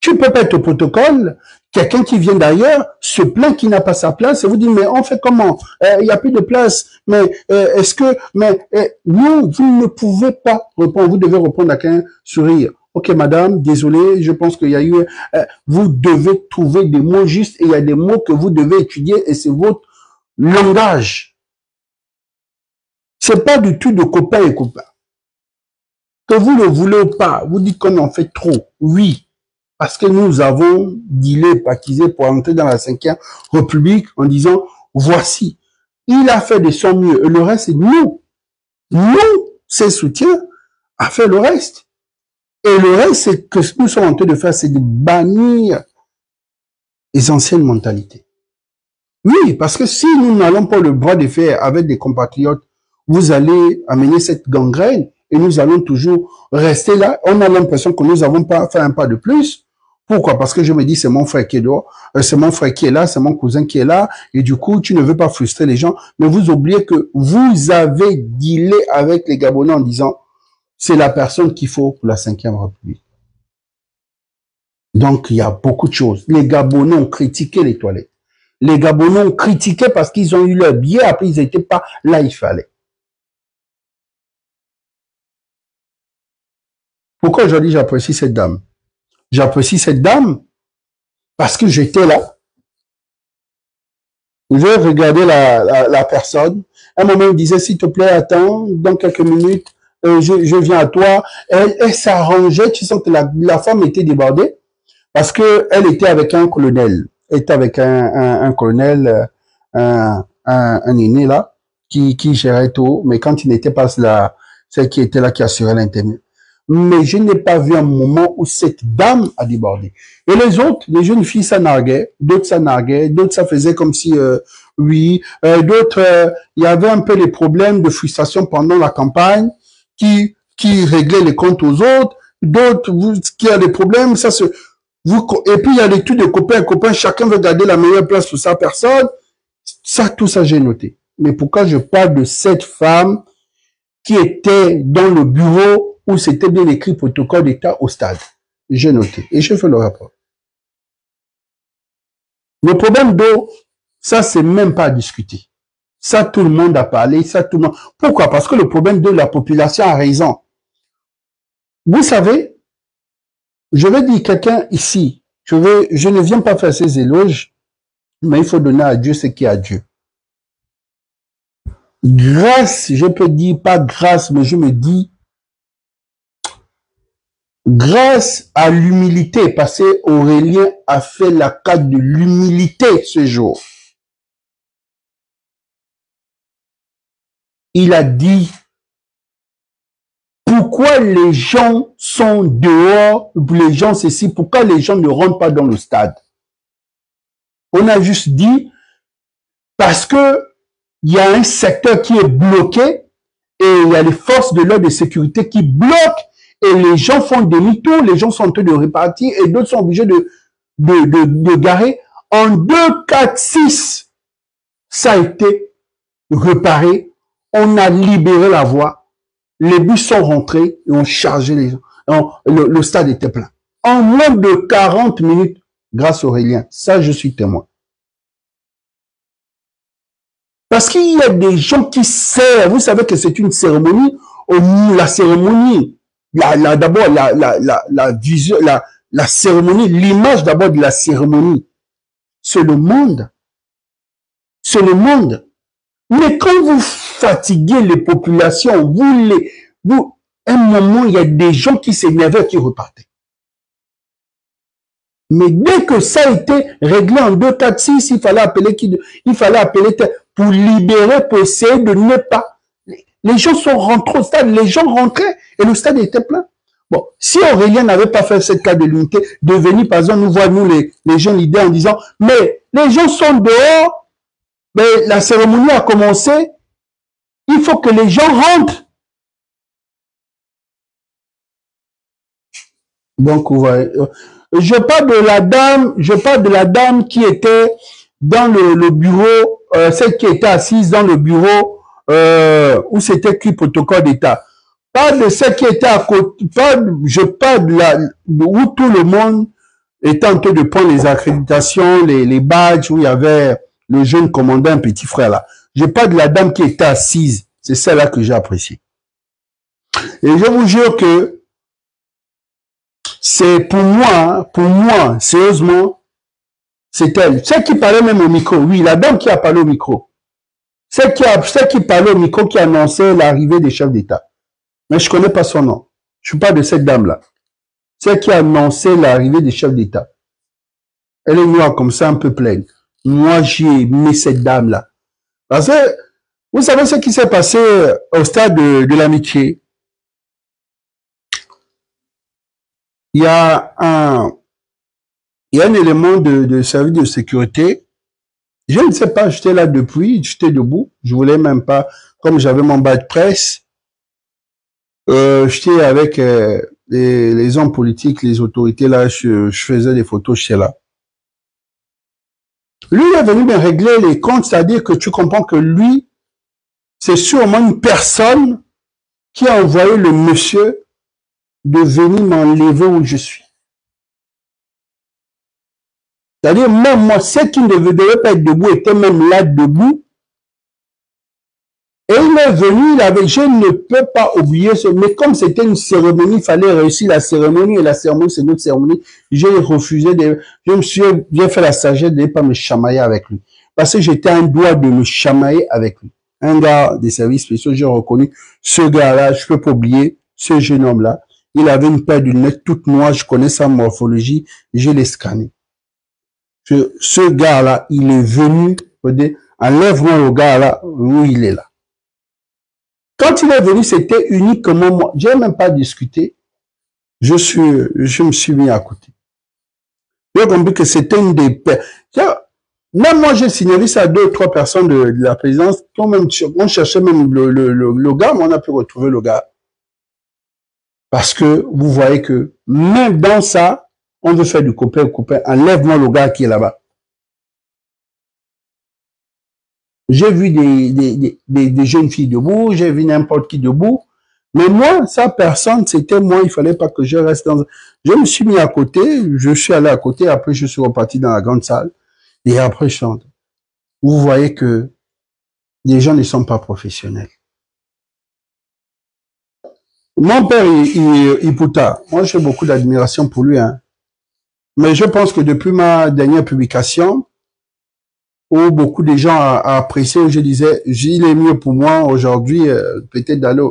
[SPEAKER 1] Tu peux pas être au protocole, Quelqu'un qui vient d'ailleurs se plaint qu'il n'a pas sa place et vous dit, mais on fait comment? Il n'y a plus de place. Mais est-ce que... Mais non, vous ne pouvez pas répondre. Vous devez répondre avec un sourire. Ok, madame, désolé, je pense qu'il y a eu... vous devez trouver des mots justes et il y a des mots que vous devez étudier et c'est votre langage. C'est pas du tout de copain et copain. Que vous ne voulez pas, vous dites qu'on en fait trop. Oui. Parce que nous avons dealé, pactisé pour entrer dans la 5e République en disant, voici, il a fait de son mieux. Et le reste, c'est nous. Nous, ses soutiens, a fait le reste. Et le reste, c'est que ce que nous sommes en train de faire, c'est de bannir les anciennes mentalités. Oui, parce que si nous n'allons pas le bras de fer avec des compatriotes, vous allez amener cette gangrène et nous allons toujours rester là. On a l'impression que nous n'avons pas fait un pas de plus. Pourquoi? Parce que je me dis, c'est mon frère qui est dehors, c'est mon frère qui est là, c'est mon cousin qui est là, et du coup, tu ne veux pas frustrer les gens, mais vous oubliez que vous avez dealé avec les Gabonais en disant, c'est la personne qu'il faut pour la 5e République. Donc, il y a beaucoup de choses. Les Gabonais ont critiqué les toilettes. Les Gabonais ont critiqué parce qu'ils ont eu leur billet, après ils n'étaient pas là, il fallait. Pourquoi aujourd'hui j'apprécie cette dame? J'apprécie cette dame parce que j'étais là. J'ai regardé la personne. À un moment, il me disait, s'il te plaît, attends, dans quelques minutes, je viens à toi. Elle s'arrangeait, tu sens que la femme était débordée parce que elle était avec un colonel. Elle était avec un colonel, un aîné là, qui gérait tout, mais quand il n'était pas là, celle qui était là qui assurait l'internet. Mais je n'ai pas vu un moment où cette dame a débordé. Et les autres, les jeunes filles, ça narguait, d'autres ça narguait, d'autres ça faisait comme si, oui, d'autres, il y avait un peu les problèmes de frustration pendant la campagne, qui réglaient les comptes aux autres, d'autres, qui a des problèmes, ça se, et puis il y a des trucs de copains, chacun veut garder la meilleure place pour sa personne. Ça, tout ça, j'ai noté. Mais pourquoi je parle de cette femme qui était dans le bureau où c'était bien écrit protocole d'État au stade? J'ai noté et je fais le rapport. Le problème d'eau, ça, c'est même pas à discuter. Ça, tout le monde a parlé, ça, tout le monde. Pourquoi? Parce que le problème de la population a raison. Vous savez, je vais dire quelqu'un ici, je ne viens pas faire ces éloges, mais il faut donner à Dieu ce qui est à Dieu. Grâce, je peux dire pas grâce, mais je me dis, grâce à l'humilité, parce que Aurélien a fait la carte de l'humilité ce jour. Il a dit, pourquoi les gens sont dehors, les gens ceci, pourquoi les gens ne rentrent pas dans le stade? On a juste dit, parce que il y a un secteur qui est bloqué et il y a les forces de l'ordre de sécurité qui bloquent et les gens font demi-tour, les gens sont en train de repartir et d'autres sont obligés de garer. En 2, 4, 6, ça a été réparé. On a libéré la voie. Les bus sont rentrés et ont chargé les gens. Le stade était plein. En moins de 40 minutes, grâce à Aurélien. Ça, je suis témoin. Parce qu'il y a des gens qui servent. Vous savez que c'est une cérémonie. La cérémonie, d'abord la cérémonie, l'image d'abord de la cérémonie, c'est le monde. C'est le monde. Mais quand vous fatiguez les populations, un moment, il y a des gens qui s'énervaient, qui repartaient. Mais dès que ça a été réglé en 2, 4, 6, il fallait appeler pour libérer, pour essayer de ne pas. Les gens sont rentrés au stade, les gens rentraient et le stade était plein. Bon, si Aurélien n'avait pas fait cette carte de l'unité, de venir, par exemple, nous voir, nous, les jeunes leaders, en disant, mais les gens sont dehors, mais la cérémonie a commencé, il faut que les gens rentrent. Donc, vous voyez, je parle de la dame qui était dans le bureau, celle qui était assise dans le bureau où c'était écrit protocole d'État. Pas de celle qui était à côté, je parle où tout le monde, était en train de prendre les accréditations, les badges où il y avait le jeune commandant, un petit frère là. Je parle de la dame qui était assise. C'est celle-là que j'ai appréciée. Et je vous jure que c'est pour moi, sérieusement, c'est elle. Celle qui parlait même au micro, oui, la dame qui a parlé au micro. Celle qui parlait au micro, qui annonçait l'arrivée des chefs d'État. Mais je connais pas son nom. Je suis pas de cette dame-là. Celle qui a annoncé l'arrivée des chefs d'État. Elle est noire comme ça, un peu pleine. Moi, j'ai aimé cette dame-là. Parce que, vous savez ce qui s'est passé au stade de l'amitié? Il y a un élément de service de sécurité. Je ne sais pas, j'étais là depuis, j'étais debout. Je voulais même pas, comme j'avais mon badge de presse, j'étais avec les hommes politiques, les autorités là, je faisais des photos, j'étais là. Lui est venu me régler les comptes, c'est-à-dire que tu comprends que lui, c'est sûrement une personne qui a envoyé le monsieur de venir m'enlever où je suis. C'est-à-dire, même moi, ceux qui ne devaient pas être debout étaient même là debout. Et il est venu, je ne peux pas oublier ce, mais comme c'était une cérémonie, il fallait réussir la cérémonie, et la cérémonie, c'est notre cérémonie. J'ai refusé j'ai fait la sagesse de ne pas me chamailler avec lui. Parce que j'étais un doigt de me chamailler avec lui. Un gars des services spéciaux, j'ai reconnu ce gars-là, je peux pas oublier ce jeune homme-là. Il avait une paire de lunettes toute noire, je connais sa morphologie, je l'ai scanné. Ce gars-là, il est venu, enlève-moi le gars-là, où il est là. Quand il est venu, c'était uniquement moi. J'ai même pas discuté. Je me suis mis à côté. J'ai compris que c'était une des... Même moi, j'ai signalé ça à 2 ou 3 personnes de la présidence. On cherchait même le gars, mais on a pu retrouver le gars. Parce que vous voyez que même dans ça, on veut faire du copain. Enlève-moi le gars qui est là-bas. J'ai vu des jeunes filles debout, j'ai vu n'importe qui debout. Mais moi, ça, personne, c'était moi, il fallait pas que je reste dans... Je me suis mis à côté, je suis allé à côté, après je suis reparti dans la grande salle, et après je chante. Vous voyez que les gens ne sont pas professionnels. Mon père, Iputa, moi j'ai beaucoup d'admiration pour lui, hein. Mais je pense que depuis ma dernière publication, où beaucoup de gens ont apprécié, où je disais, il est mieux pour moi aujourd'hui, peut-être d'aller.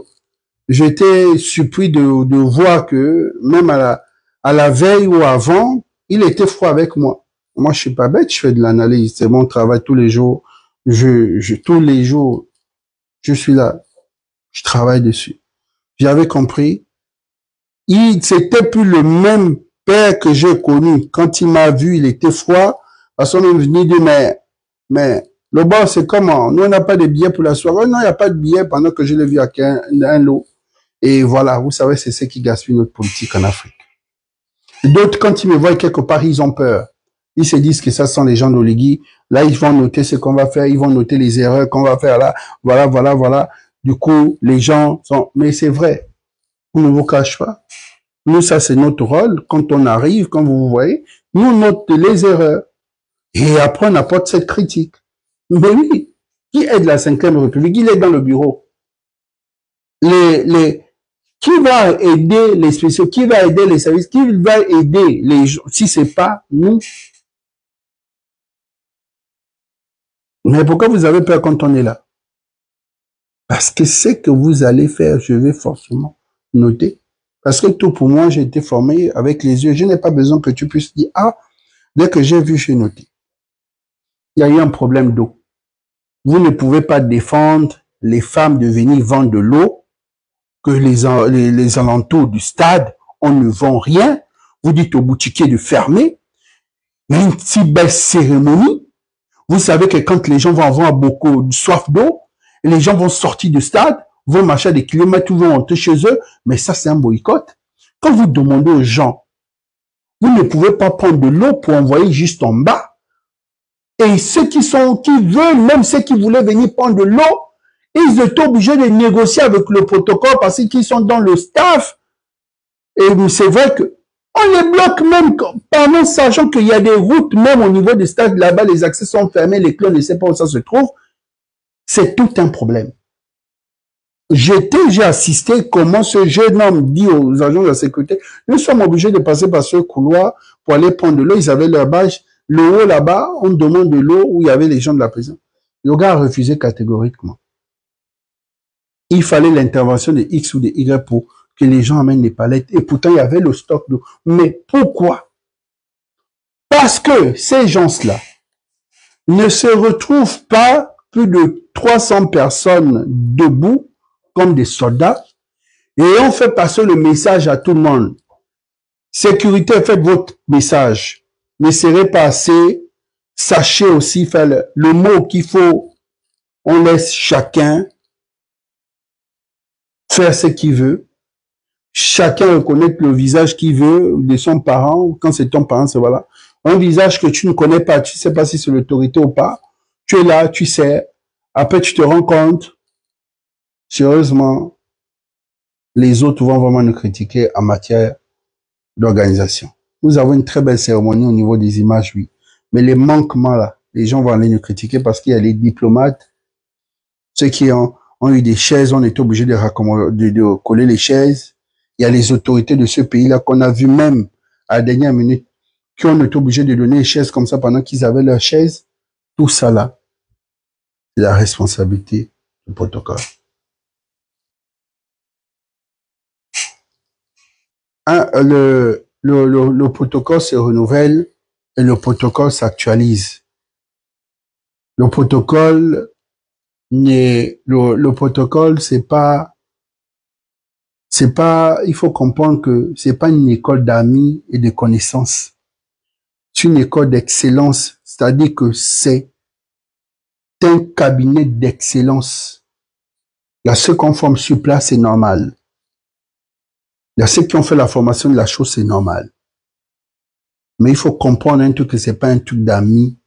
[SPEAKER 1] J'étais surpris de voir que même à la veille ou avant, il était froid avec moi. Moi, je suis pas bête, je fais de l'analyse, c'est mon travail tous les jours. Tous les jours, je suis là, je travaille dessus. J'avais compris. C'était plus le même père que j'ai connu. Quand il m'a vu, il était froid. Parce qu'on est venu dire, mais, le boss, c'est comment? Nous, on n'a pas de billets pour la soirée. Non, il n'y a pas de billets pendant que je l'ai vu avec un lot. Et voilà, vous savez, c'est ce qui gaspille notre politique en Afrique. D'autres, quand ils me voient quelque part, ils ont peur. Ils se disent que ça sont les gens d'Oligui. Là, ils vont noter ce qu'on va faire. Ils vont noter les erreurs qu'on va faire là. Voilà. Du coup, les gens sont... Mais c'est vrai. On ne vous cache pas. Nous, ça, c'est notre rôle. Quand on arrive, quand vous voyez, nous notons les erreurs. Et après, on apporte cette critique. Mais oui, qui aide la 5e République? Il est dans le bureau. Qui va aider les spéciaux? Qui va aider les services? Qui va aider les gens? Si c'est pas nous. Mais pourquoi vous avez peur quand on est là? Parce que ce que vous allez faire, je vais forcément noter. Parce que tout pour moi, j'ai été formé avec les yeux. Je n'ai pas besoin que tu puisses dire, ah, dès que j'ai vu, j'ai noté. Il y a eu un problème d'eau. Vous ne pouvez pas défendre les femmes de venir vendre de l'eau, que les alentours du stade, on ne vend rien. Vous dites au boutiquier de fermer. Il y a une si belle cérémonie. Vous savez que quand les gens vont avoir beaucoup de soif d'eau, les gens vont sortir du stade, vont marcher des kilomètres ou vont rentrer chez eux, mais ça c'est un boycott. Quand vous demandez aux gens, vous ne pouvez pas prendre de l'eau pour envoyer juste en bas. Et ceux qui veulent, même ceux qui voulaient venir prendre de l'eau, ils étaient obligés de négocier avec le protocole parce qu'ils sont dans le staff. Et c'est vrai que On les bloque même pendant sachant qu'il y a des routes, même au niveau des stades là-bas, les accès sont fermés, les clés, on ne sait pas où ça se trouve. C'est tout un problème. J'ai assisté comment ce jeune homme dit aux agents de la sécurité, nous sommes obligés de passer par ce couloir pour aller prendre de l'eau. Ils avaient leur badge. Le haut là-bas, on demande de l'eau où il y avait les gens de la prison. Le gars a refusé catégoriquement. Il fallait l'intervention de X ou de Y pour que les gens amènent les palettes. Et pourtant, il y avait le stock d'eau. Mais pourquoi? Parce que ces gens-là ne se retrouvent pas plus de 300 personnes debout comme des soldats, et on fait passer le message à tout le monde. Sécurité, faites votre message. Ne serez pas assez. Sachez aussi faire le mot qu'il faut. On laisse chacun faire ce qu'il veut. Chacun reconnaître le visage qu'il veut de son parent. Quand c'est ton parent, c'est voilà. Un visage que tu ne connais pas, tu ne sais pas si c'est l'autorité ou pas. Tu es là, tu sais. Après, tu te rends compte. Sérieusement, les autres vont vraiment nous critiquer en matière d'organisation. Nous avons une très belle cérémonie au niveau des images, oui. Mais les manquements là, les gens vont aller nous critiquer parce qu'il y a les diplomates, ceux qui ont eu des chaises, on est obligé de coller les chaises. Il y a les autorités de ce pays-là qu'on a vu même à la dernière minute, qui ont été obligés de donner les chaises comme ça pendant qu'ils avaient leurs chaises. Tout ça là, c'est la responsabilité du protocole. Le protocole se renouvelle et le protocole s'actualise. Le protocole il faut comprendre que c'est pas une école d'amis et de connaissances. C'est une école d'excellence. C'est-à-dire que c'est un cabinet d'excellence. Il y a ceux qu'on forme sur place, c'est normal. Il y a ceux qui ont fait la formation de la chose, c'est normal. Mais il faut comprendre un truc que c'est pas un truc d'amis,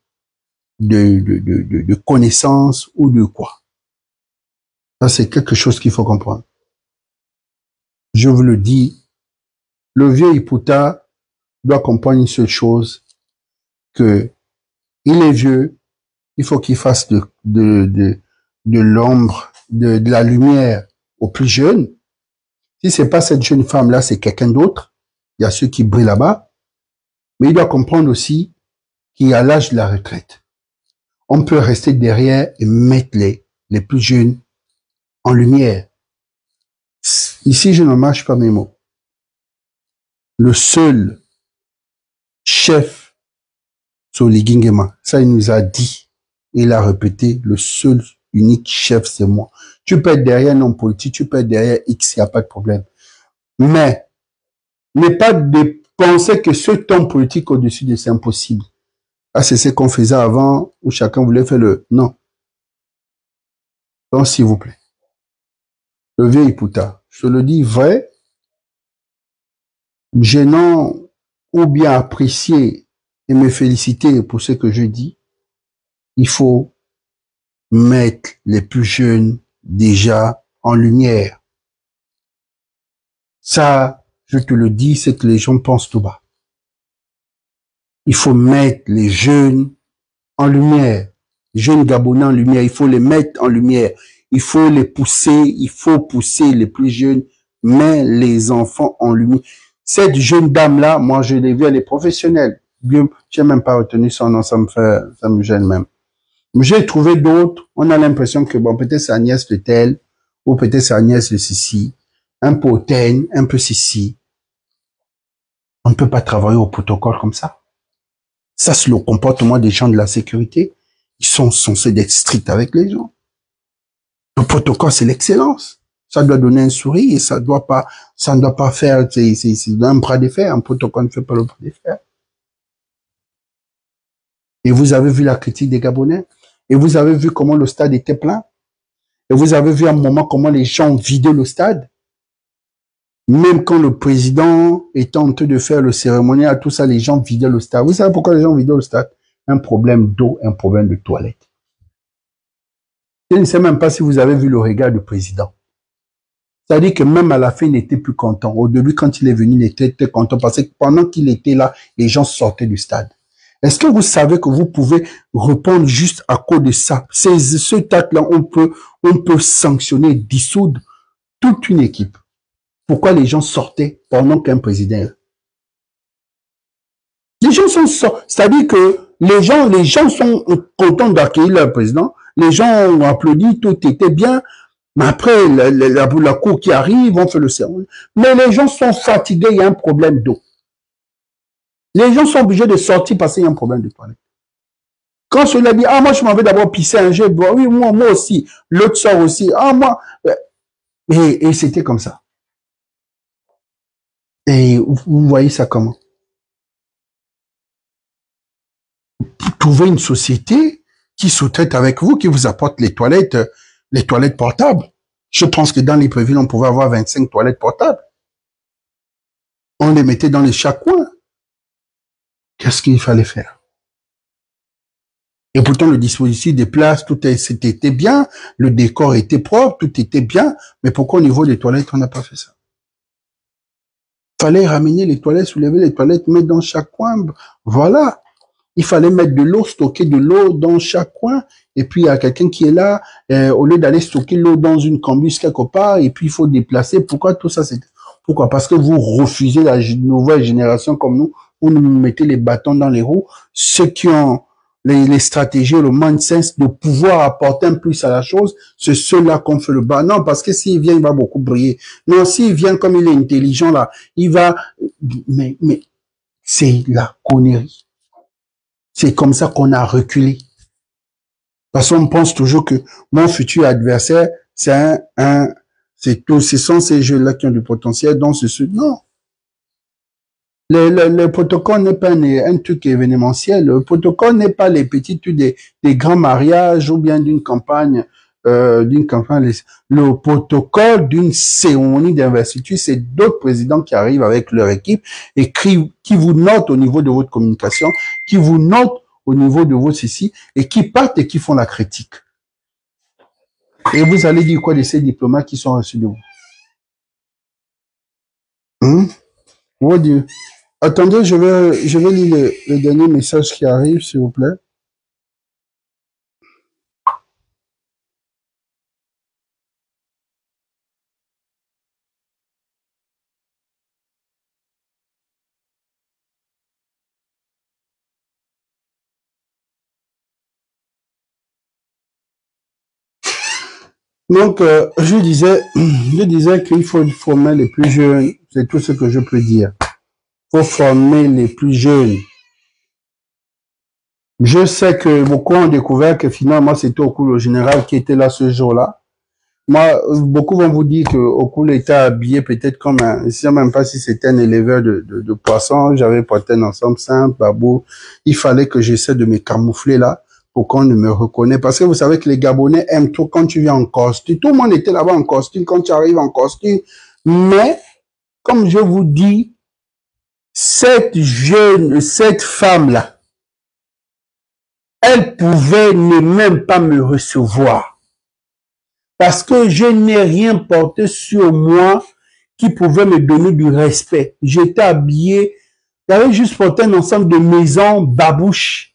[SPEAKER 1] de connaissances ou de quoi. Ça, c'est quelque chose qu'il faut comprendre. Je vous le dis, le vieux Iputa doit comprendre une seule chose, que il est vieux, il faut qu'il fasse de l'ombre, de la lumière aux plus jeunes. Si c'est pas cette jeune femme-là, c'est quelqu'un d'autre. Il y a ceux qui brillent là-bas. Mais il doit comprendre aussi qu'il y a l'âge de la retraite. On peut rester derrière et mettre les plus jeunes en lumière. Ici, je ne mâche pas mes mots. Le seul chef Soligingema, ça il nous a dit, il a répété, le seul unique chef c'est moi. Tu peux être derrière un homme politique, tu peux être derrière X, il n'y a pas de problème. Mais, n'est pas de penser que ce homme politique au-dessus de c'est impossible. Ah, c'est ce qu'on faisait avant, où chacun voulait faire le... Non. Donc, s'il vous plaît. Le vieux Iputa, je le dis vrai, gênant ou bien apprécier et me féliciter pour ce que je dis, il faut mettre les plus jeunes déjà en lumière. Ça, je te le dis, c'est que les gens pensent tout bas. Il faut mettre les jeunes en lumière, les jeunes Gabonais en lumière, il faut les mettre en lumière. Il faut les pousser, il faut pousser les plus jeunes, mais les enfants en lumière. Cette jeune dame-là, moi, je l'ai vue, elle est professionnelle. J'ai même pas retenu son nom, ça me gêne même. J'ai trouvé d'autres, on a l'impression que, bon, peut-être c'est Agnès de tel, ou peut-être c'est Agnès de ceci, un peu hautaine, un peu ceci. On ne peut pas travailler au protocole comme ça. Ça, c'est le comportement des gens de la sécurité. Ils sont censés être stricts avec les gens. Le protocole, c'est l'excellence. Ça doit donner un sourire et ça ne doit pas faire, c'est un bras de fer. Un protocole ne fait pas le bras de fer. Et vous avez vu la critique des Gabonais. Et vous avez vu comment le stade était plein. Et vous avez vu à un moment comment les gens vidaient le stade. Même quand le président était en train de faire le cérémonial, tout ça, les gens vidaient le stade. Vous savez pourquoi les gens vidaient le stade? Un problème d'eau, un problème de toilette. Je ne sais même pas si vous avez vu le regard du président. C'est-à-dire que même à la fin, il n'était plus content. Au début, quand il est venu, il était content parce que pendant qu'il était là, les gens sortaient du stade. Est-ce que vous savez que vous pouvez répondre juste à cause de ça? Ce acte-là, on peut sanctionner, dissoudre toute une équipe. Pourquoi les gens sortaient pendant qu'un président? Les gens sont sortis. C'est-à-dire que les gens sont contents d'accueillir leur président. Les gens ont applaudi, tout était bien. Mais après, la cour qui arrive, on fait le sermon. Mais les gens sont fatigués, il y a un problème d'eau. Les gens sont obligés de sortir parce qu'il y a un problème de toilette. Quand celui-là dit, ah, moi, je m'en vais d'abord pisser un jet, bon, oui, moi aussi. L'autre sort aussi, ah, moi. Et c'était comme ça. Et vous voyez ça comment? Trouvez une société qui sous-traite avec vous, qui vous apporte les toilettes portables. Je pense que dans les prévilles, on pouvait avoir 25 toilettes portables. On les mettait dans chaque coin. Qu'est-ce qu'il fallait faire? Et pourtant, le dispositif des places, c'était bien, le décor était propre, tout était bien, mais pourquoi au niveau des toilettes, on n'a pas fait ça? Fallait ramener les toilettes, soulever les toilettes, mettre dans chaque coin. Voilà. Il fallait mettre de l'eau, stocker de l'eau dans chaque coin. Et puis, il y a quelqu'un qui est là, au lieu d'aller stocker l'eau dans une cambuse quelque part, et puis il faut déplacer. Pourquoi tout ça? Pourquoi? Parce que vous refusez la nouvelle génération comme nous, vous nous mettez les bâtons dans les roues. Ceux qui ont les stratégies, le mindset de pouvoir apporter un plus à la chose, c'est ceux-là qu'on fait le bas. Non, parce que s'il vient, il va beaucoup briller. Non, s'il vient comme il est intelligent là, il va... Mais c'est la connerie. C'est comme ça qu'on a reculé. Parce qu'on pense toujours que mon futur adversaire, ce sont ces jeux-là qui ont du potentiel, donc non. Le protocole n'est pas un truc événementiel. Le protocole n'est pas les petits trucs des grands mariages ou bien d'une campagne. Le protocole d'une cérémonie d'investiture, c'est d'autres présidents qui arrivent avec leur équipe et qui vous notent au niveau de votre communication, qui vous notent au niveau de vos ceci et qui partent et qui font la critique. Et vous allez dire quoi de ces diplomates qui sont reçus de vous? Mon Dieu. Attendez, je vais lire le dernier message qui arrive, s'il vous plaît. Donc, je disais qu'il faut former les plus jeunes. C'est tout ce que je peux dire. Il faut former les plus jeunes. Je sais que beaucoup ont découvert que finalement, c'était Okul général qui était là ce jour-là. Moi, beaucoup vont vous dire que Okul était habillé peut-être comme je ne sais même pas si c'était un éleveur de poissons. J'avais porté un ensemble simple, babou. Il fallait que j'essaie de me camoufler là pour qu'on ne me reconnaisse. Parce que vous savez que les Gabonais aiment trop quand tu viens en costume. Tout le monde était là-bas en costume quand tu arrives en costume. Mais, comme je vous dis, cette femme-là, elle pouvait ne même pas me recevoir. Parce que je n'ai rien porté sur moi qui pouvait me donner du respect. J'étais habillé, j'avais juste porté un ensemble de maisons babouches.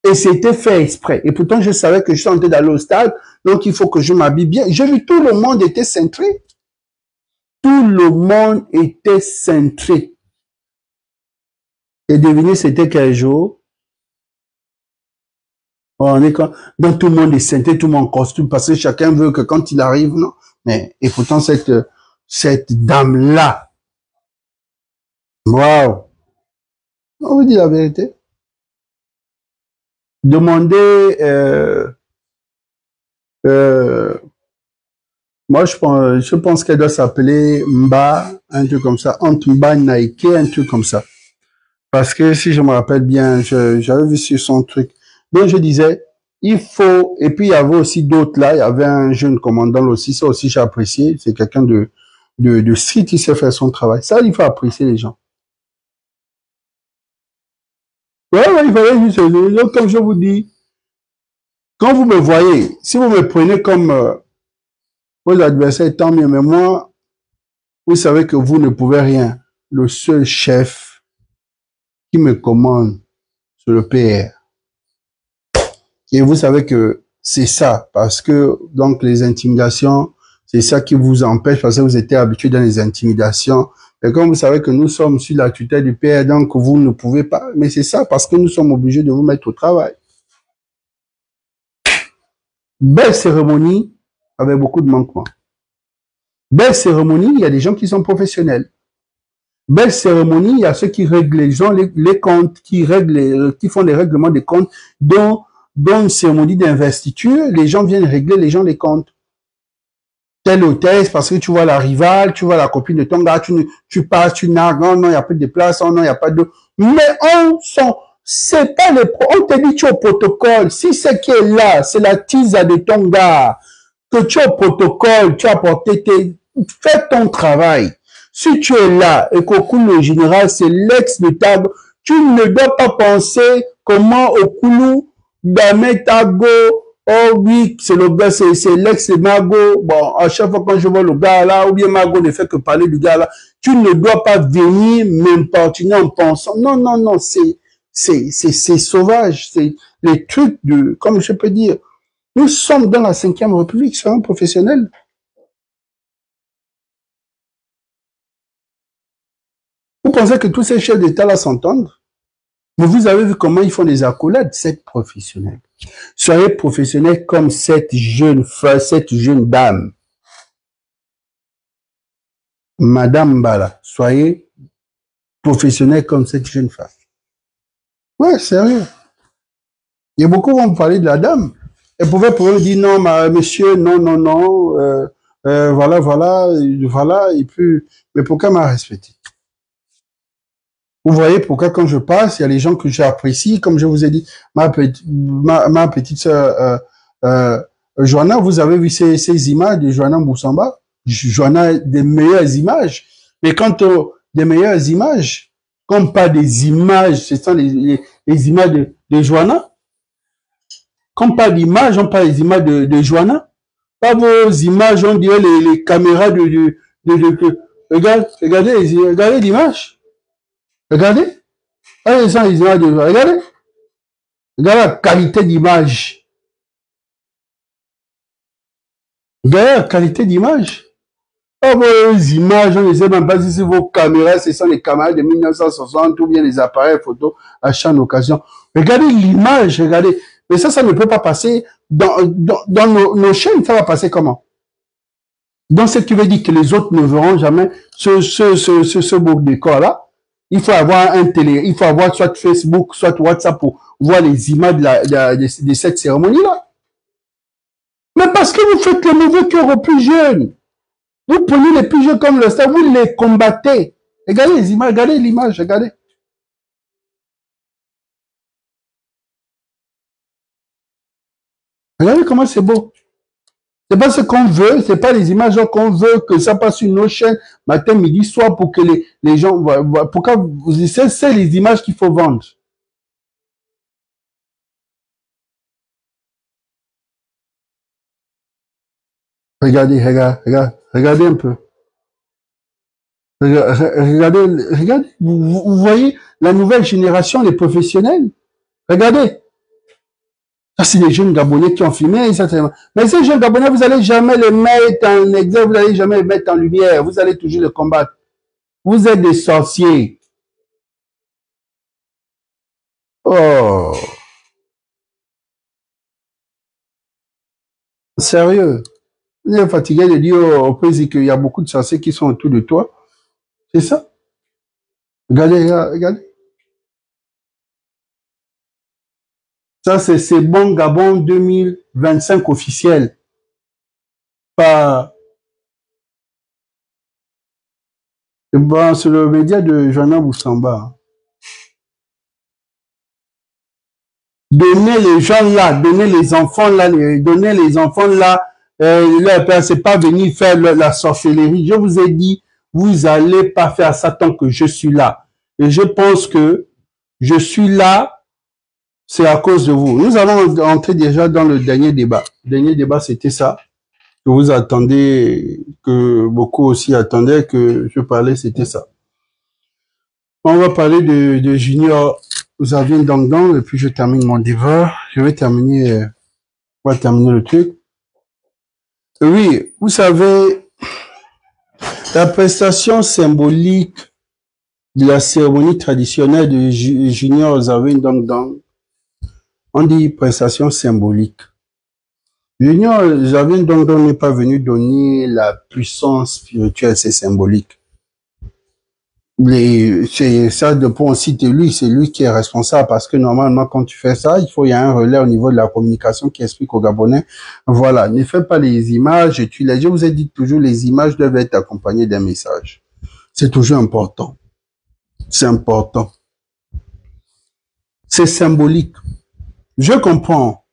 [SPEAKER 1] Et c'était fait exprès. Et pourtant, je savais que je suis en train d'aller au stade, donc il faut que je m'habille bien. J'ai vu tout le monde était cintré. Tout le monde était cintré. Et devinez, c'était quel jour? On est donc tout le monde est cintré, tout le monde en costume, parce que chacun veut que quand il arrive, non. Mais, et pourtant, cette dame-là, waouh! On vous dit la vérité. Demandez, moi, je pense qu'elle doit s'appeler Mba, un truc comme ça, entre Mba Nike, un truc comme ça. Parce que si je me rappelle bien, j'avais vu sur son truc. Donc, je disais, il faut, et puis il y avait aussi d'autres là, il y avait un jeune commandant aussi, ça aussi j'ai apprécié, c'est quelqu'un de street qui sait faire son travail. Ça, il faut apprécier les gens. Ouais, il fallait juste, donc, comme je vous dis, quand vous me voyez, si vous me prenez comme vos adversaires, tant mieux, mais moi, vous savez que vous ne pouvez rien. Le seul chef qui me commande, c'est le PR. Et vous savez que c'est ça, parce que donc les intimidations, c'est ça qui vous empêche, parce que vous étiez habitué dans les intimidations. Et comme vous savez que nous sommes sur la tutelle du PR, donc vous ne pouvez pas. Mais c'est ça, parce que nous sommes obligés de vous mettre au travail. Belle cérémonie avec beaucoup de manquements. Belle cérémonie, il y a des gens qui sont professionnels. Belle cérémonie, il y a ceux qui règlent les comptes, qui font les règlements des comptes, dont une cérémonie d'investiture, les gens viennent régler les gens les comptes. Telle hôtesse, parce que tu vois la rivale, tu vois la copine de ton gars, tu passes, tu nargues, non, il n'y a pas de place, non, il n'y a pas de... Mais c'est pas on te dit tu es au protocole. Si ce qui est là, c'est la tisa de ton gars, que tu es au protocole, tu as porté fais ton travail. Si tu es là et qu'au Koulou général, c'est l'ex de Tago, tu ne dois pas penser comment au Koulou, Damé Tago, oh oui, c'est le gars, c'est l'ex de Mago. Bon, à chaque fois quand je vois le gars là, ou bien Mago ne fait que parler du gars là, tu ne dois pas venir m'importuner en pensant. Non, non, non, c'est sauvage. C'est les trucs de, comme je peux dire, nous sommes dans la 5e République, soyons professionnels. Vous pensez que tous ces chefs d'État-là s'entendent? Mais vous avez vu comment ils font des accolades, c'est professionnel. Soyez professionnel comme cette jeune femme, cette jeune dame. Madame Bala, soyez professionnel comme cette jeune femme. Ouais, sérieux. Et beaucoup vont me parler de la dame. Elle pouvait me dire non, monsieur, non, non, non, voilà, voilà, voilà, et puis, mais pourquoi m'a respecté? Vous voyez pourquoi quand je passe, il y a les gens que j'apprécie, comme je vous ai dit, ma petite sœur Joanna, vous avez vu ces images de Joanna Boussamba? Joanna a des meilleures images. Mais quand des meilleures images, comme pas des images, ce sont les images de Joanna. Comme pas d'images, on parle des images de Joanna. Pas vos images, on dirait les caméras regardez l'image. Regardez. Regardez ça, les images de regardez. Regardez la qualité d'image. Regardez la qualité d'image. Oh, vos images, on ne sait même pas si vos caméras, ce sont les caméras de 1960 ou bien les appareils photo à chaque occasion. Regardez l'image, regardez. Mais ça ne peut pas passer dans nos chaînes, ça va passer comment? Donc, ce qui veut dire que les autres ne verront jamais ce beau décor-là. Il faut avoir il faut avoir soit Facebook, soit WhatsApp pour voir les images de cette cérémonie-là. Mais parce que vous faites le mauvais cœur aux plus jeunes. Vous prenez les plus jeunes comme le stade, vous les combattez. Regardez les images, regardez l'image, regardez. Regardez comment c'est beau. C'est pas ce qu'on veut, c'est pas les images qu'on veut que ça passe sur nos chaînes matin, midi, soir pour que les gens voient. Pourquoi c'est les images qu'il faut vendre. Regardez un peu. Regardez, vous voyez la nouvelle génération, les professionnels. Regardez. Ça, c'est les jeunes Gabonais qui ont filmé. Mais ces jeunes Gabonais, vous n'allez jamais les mettre en exemple, vous n'allez jamais les mettre en lumière. Vous allez toujours les combattre. Vous êtes des sorciers. Oh. Sérieux. Vous êtes fatigué de dire au président qu'il y a beaucoup de sorciers qui sont autour de toi. C'est ça. Regardez, regardez. Ça, c'est bon Gabon 2025 officiel. Pas. Bon, c'est le média de Joanna Boussamba. Donnez les gens là, donnez les enfants là, donnez les enfants là, leur père, c'est pas venir faire la sorcellerie. Je vous ai dit, vous allez pas faire ça tant que je suis là. Et je pense que je suis là, c'est à cause de vous. Nous allons entrer déjà dans le dernier débat. Le dernier débat, c'était ça. que vous attendez, que beaucoup aussi attendaient que je parlais, c'était ça. On va parler de Junior Xavier Ndong, et puis je termine mon débat. Je vais terminer, on va terminer le truc. Oui, vous savez, la prestation symbolique de la cérémonie traditionnelle de Junior Xavier Ndong, on dit prestation symbolique. Junior Xavier Ndong n'est pas venu donner la puissance spirituelle, c'est symbolique. C'est ça, de pour citer lui, c'est lui qui est responsable parce que normalement, quand tu fais ça, il y a un relais au niveau de la communication qui explique aux Gabonais, voilà, ne fais pas les images, je vous ai dit toujours, les images doivent être accompagnées d'un message. C'est toujours important. C'est important. C'est symbolique. Je comprends.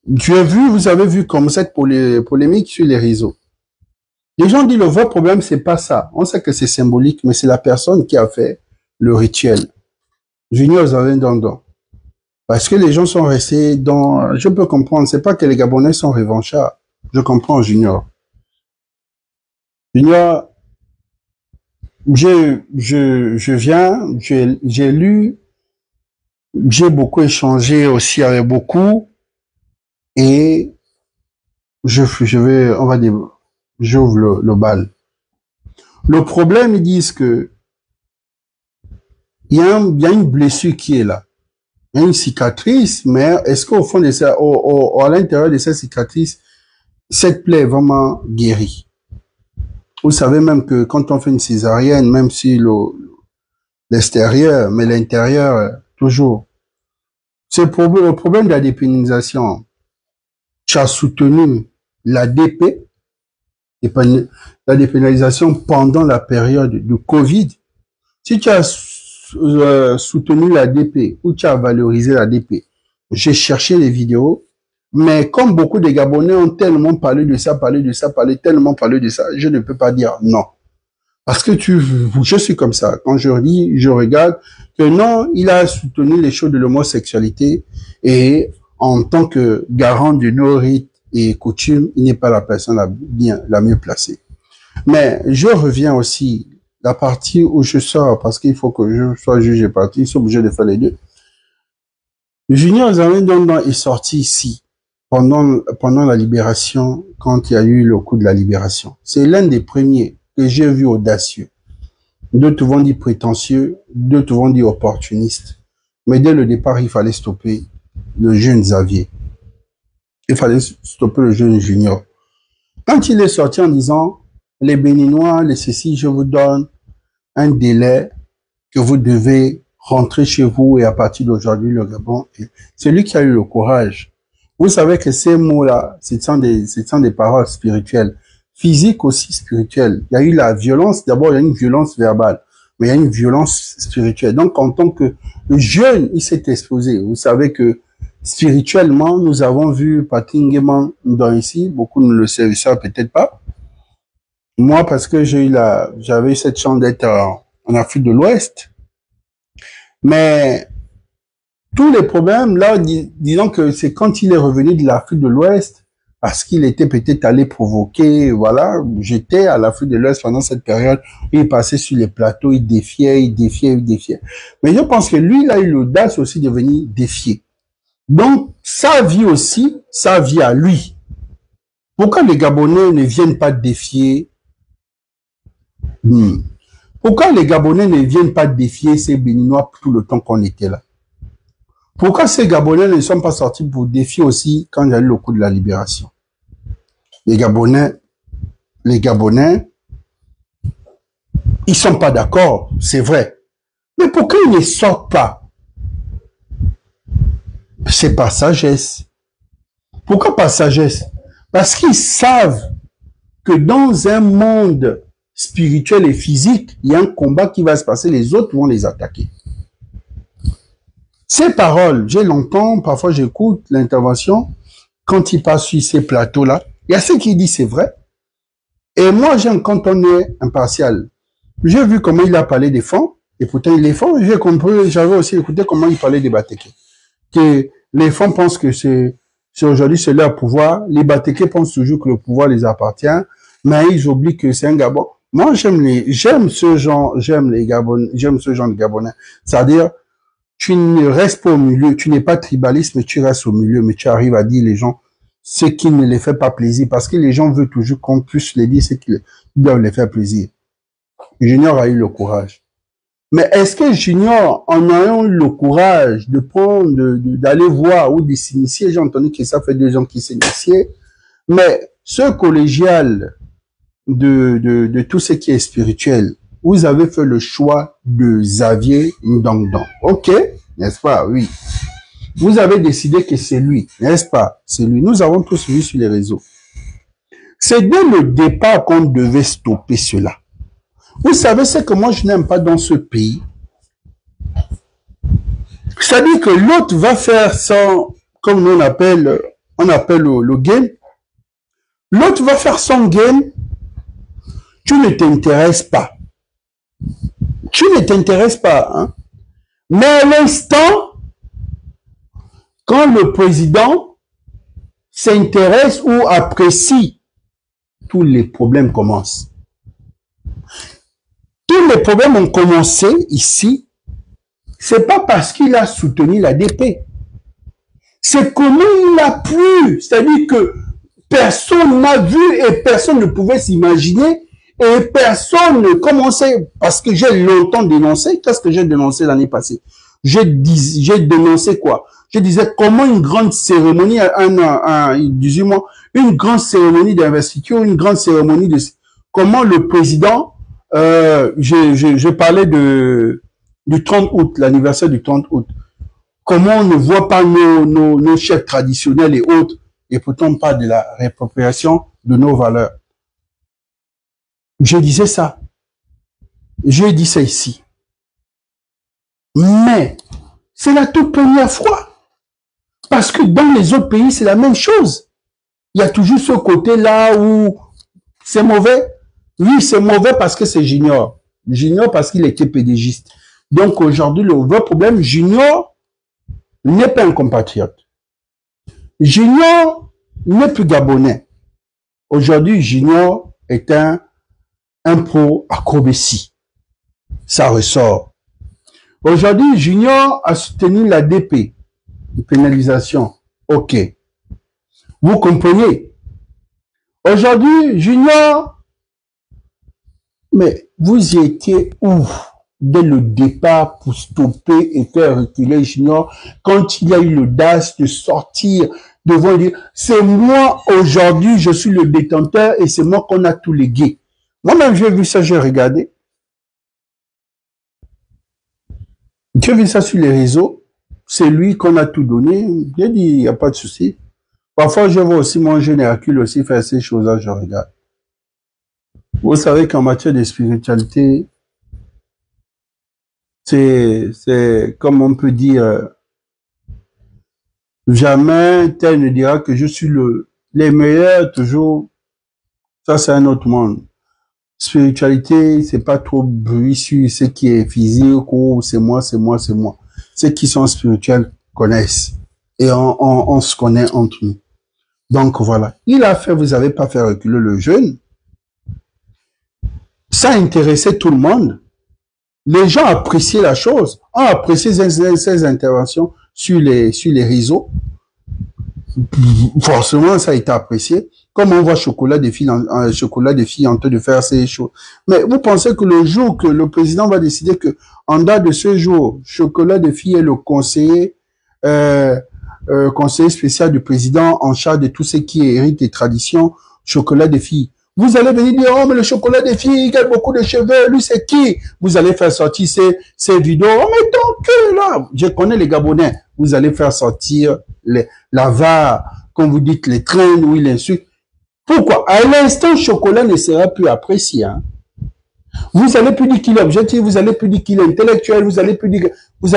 [SPEAKER 1] Vous avez vu comme cette polémique sur les réseaux. Les gens disent le vrai problème, c'est pas ça. On sait que c'est symbolique, mais c'est la personne qui a fait le rituel. Junior Xavier Ndong. Parce que les gens sont restés dans... Je peux comprendre, c'est pas que les Gabonais sont revanchards. Je comprends, Junior. Junior, je viens, j'ai lu, j'ai beaucoup échangé aussi avec beaucoup, et on va dire, j'ouvre le bal. Le problème, ils disent que il y a une blessure qui est là. Il y a une cicatrice, mais est-ce qu'au fond de ça, à l'intérieur de cette cicatrice, cette plaie est vraiment guérie? Vous savez même que quand on fait une césarienne, même si l'extérieur, mais l'intérieur, toujours. C'est le problème de la dépénalisation. Tu as soutenu la dépénalisation pendant la période de Covid. Si tu as soutenu la DP ou tu as valorisé la DP, j'ai cherché les vidéos, mais comme beaucoup de Gabonais ont tellement parlé de ça, tellement parlé de ça, je ne peux pas dire non. Parce que je suis comme ça. Quand je lis, je regarde que non, il a soutenu les choses de l'homosexualité et en tant que garant de nos rites et coutumes, il n'est pas la personne la mieux placée. Mais je reviens aussi la partie où je sors, parce qu'il faut que je sois juge et partie, ils sont obligés de faire les deux. Junior Xavier Ndong est sorti ici pendant la libération, quand il y a eu le coup de la libération. C'est l'un des premiers que j'ai vu audacieux. D'autres vont dire prétentieux, d'autres vont dire opportuniste. Mais dès le départ, il fallait stopper le jeune Xavier. Il fallait stopper le jeune Junior. Quand il est sorti en disant, les Béninois, les ceci, je vous donne un délai que vous devez rentrer chez vous et à partir d'aujourd'hui, le Gabon, c'est lui qui a eu le courage. Vous savez que ces mots-là, ce sont des paroles spirituelles, physiques aussi spirituelles. Il y a eu la violence, d'abord il y a une violence verbale, mais il y a une violence spirituelle. Donc en tant que jeune, il s'est exposé. Vous savez que spirituellement, nous avons vu Patingueman dans ici, beaucoup ne le savent peut-être pas. Moi, parce que j'avais eu cette chance d'être en Afrique de l'Ouest. Mais tous les problèmes, là, disons que c'est quand il est revenu de l'Afrique de l'Ouest, parce qu'il était peut-être allé provoquer, voilà, j'étais à l'Afrique de l'Ouest pendant cette période, il passait sur les plateaux, il défiait. Mais je pense que lui, il a eu l'audace aussi de venir défier. Donc, sa vie aussi, sa vie à lui. Pourquoi les Gabonais ne viennent pas défier Pourquoi les Gabonais ne viennent pas défier ces Béninois tout le temps qu'on était là? Pourquoi ces Gabonais ne sont pas sortis pour défier aussi quand il y a eu le coup de la libération? Les Gabonais, ils sont pas d'accord, c'est vrai. Mais pourquoi ils ne sortent pas? C'est par sagesse. Pourquoi par sagesse? Parce qu'ils savent que dans un monde spirituel et physique, il y a un combat qui va se passer, les autres vont les attaquer. Ces paroles, je l'entends, parfois j'écoute l'intervention, quand il passe sur ces plateaux-là, il y a ce qui dit c'est vrai. Et moi, j'aime quand on est impartial. J'ai vu comment il a parlé des fonds, et pourtant il est fond, j'ai compris, j'avais aussi écouté comment il parlait des Batéké. Que les fonds pensent que c'est C'est aujourd'hui, c'est leur pouvoir. Les Batékés pensent toujours que le pouvoir les appartient, mais ils oublient que c'est un Gabon. Moi, j'aime ce genre de Gabonais. C'est-à-dire, tu ne restes pas au milieu, tu n'es pas tribaliste, mais tu restes au milieu, mais tu arrives à dire les gens ce qui ne les fait pas plaisir, parce que les gens veulent toujours qu'on puisse les dire ce qui doivent les faire plaisir. Junior a eu le courage. Mais est-ce que Junior, en ayant eu le courage de prendre, d'aller voir ou de s'initier, j'ai entendu que ça fait 2 ans qu'il s'est initié, mais ce collégial de tout ce qui est spirituel, vous avez fait le choix de Xavier Ndongdon. Ok, n'est-ce pas? Oui. Vous avez décidé que c'est lui, n'est-ce pas? C'est lui. Nous avons tous vu sur les réseaux. C'est dès le départ qu'on devait stopper cela. Vous savez ce que moi je n'aime pas dans ce pays? C'est-à-dire que l'autre va faire son, comme nous on appelle le game. L'autre va faire son game. Tu ne t'intéresses pas. Tu ne t'intéresses pas. Hein? Mais à l'instant, quand le président s'intéresse ou apprécie, tous les problèmes commencent. Tous les problèmes ont commencé ici. C'est pas parce qu'il a soutenu la DP. C'est comment il a pu. C'est-à-dire que personne n'a vu et personne ne pouvait s'imaginer. Et personne ne commençait, parce que j'ai longtemps dénoncé. Qu'est-ce que j'ai dénoncé l'année passée? J'ai dénoncé quoi? Je disais comment une grande cérémonie, une grande cérémonie d'investiture, une grande cérémonie de... Comment le président, je parlais du 30 août, l'anniversaire du 30 août. Comment on ne voit pas nos chefs traditionnels et autres, et pourtant on parle de la réappropriation de nos valeurs. Je disais ça. J'ai dit ça ici. Mais, c'est la toute première fois. Parce que dans les autres pays, c'est la même chose. Il y a toujours ce côté-là où c'est mauvais. Oui, c'est mauvais parce que c'est Junior. Junior parce qu'il était pédégiste. Donc aujourd'hui, le vrai problème, Junior n'est pas un compatriote. Junior n'est plus gabonais. Aujourd'hui, Junior est un pro-acrobatie. Ça ressort. Aujourd'hui, Junior a soutenu la DP, de pénalisation. Ok. Vous comprenez? Aujourd'hui, Junior, mais vous y étiez où dès le départ pour stopper et faire reculer Junior quand il y a eu l'audace de sortir devant dire c'est moi aujourd'hui, je suis le détenteur et c'est moi qu'on a tous les gays. Moi-même, j'ai vu ça, j'ai regardé. J'ai vu ça sur les réseaux. C'est lui qu'on a tout donné. J'ai dit, il n'y a pas de souci. Parfois, je vois aussi mon jeune Hercule aussi faire ces choses-là, je regarde. Vous savez qu'en matière de spiritualité, c'est comme on peut dire, jamais tel ne dira que je suis les meilleurs toujours. Ça, c'est un autre monde. Spiritualité, c'est pas trop bruit sur ce qui est physique ou c'est moi, c'est moi, c'est moi. Ceux qui sont spirituels connaissent. Et on se connaît entre nous. Donc voilà. Il a fait, vous avez pas fait reculer le jeune. Ça intéressait tout le monde. Les gens appréciaient la chose. On appréciait ses interventions sur les réseaux. Forcément, ça a été apprécié. Comme on voit Chocolat des filles en train de faire ces choses. Mais vous pensez que le jour que le président va décider que, en date de ce jour, Chocolat des filles est le conseiller, conseiller spécial du président en charge de tout ce qui est hérite et tradition, Chocolat des filles. Vous allez venir dire, oh, mais le Chocolat des filles, il a beaucoup de cheveux, lui c'est qui? Vous allez faire sortir ces vidéos. Oh, mais tant que là, je connais les Gabonais. Vous allez faire sortir la VAR, comme vous dites, les trains où il insulte. Pourquoi? À l'instant, Chocolat ne sera plus apprécié. Hein. Vous allez plus dire qu'il est objectif, vous allez plus dire qu'il est intellectuel, vous allez dire, mais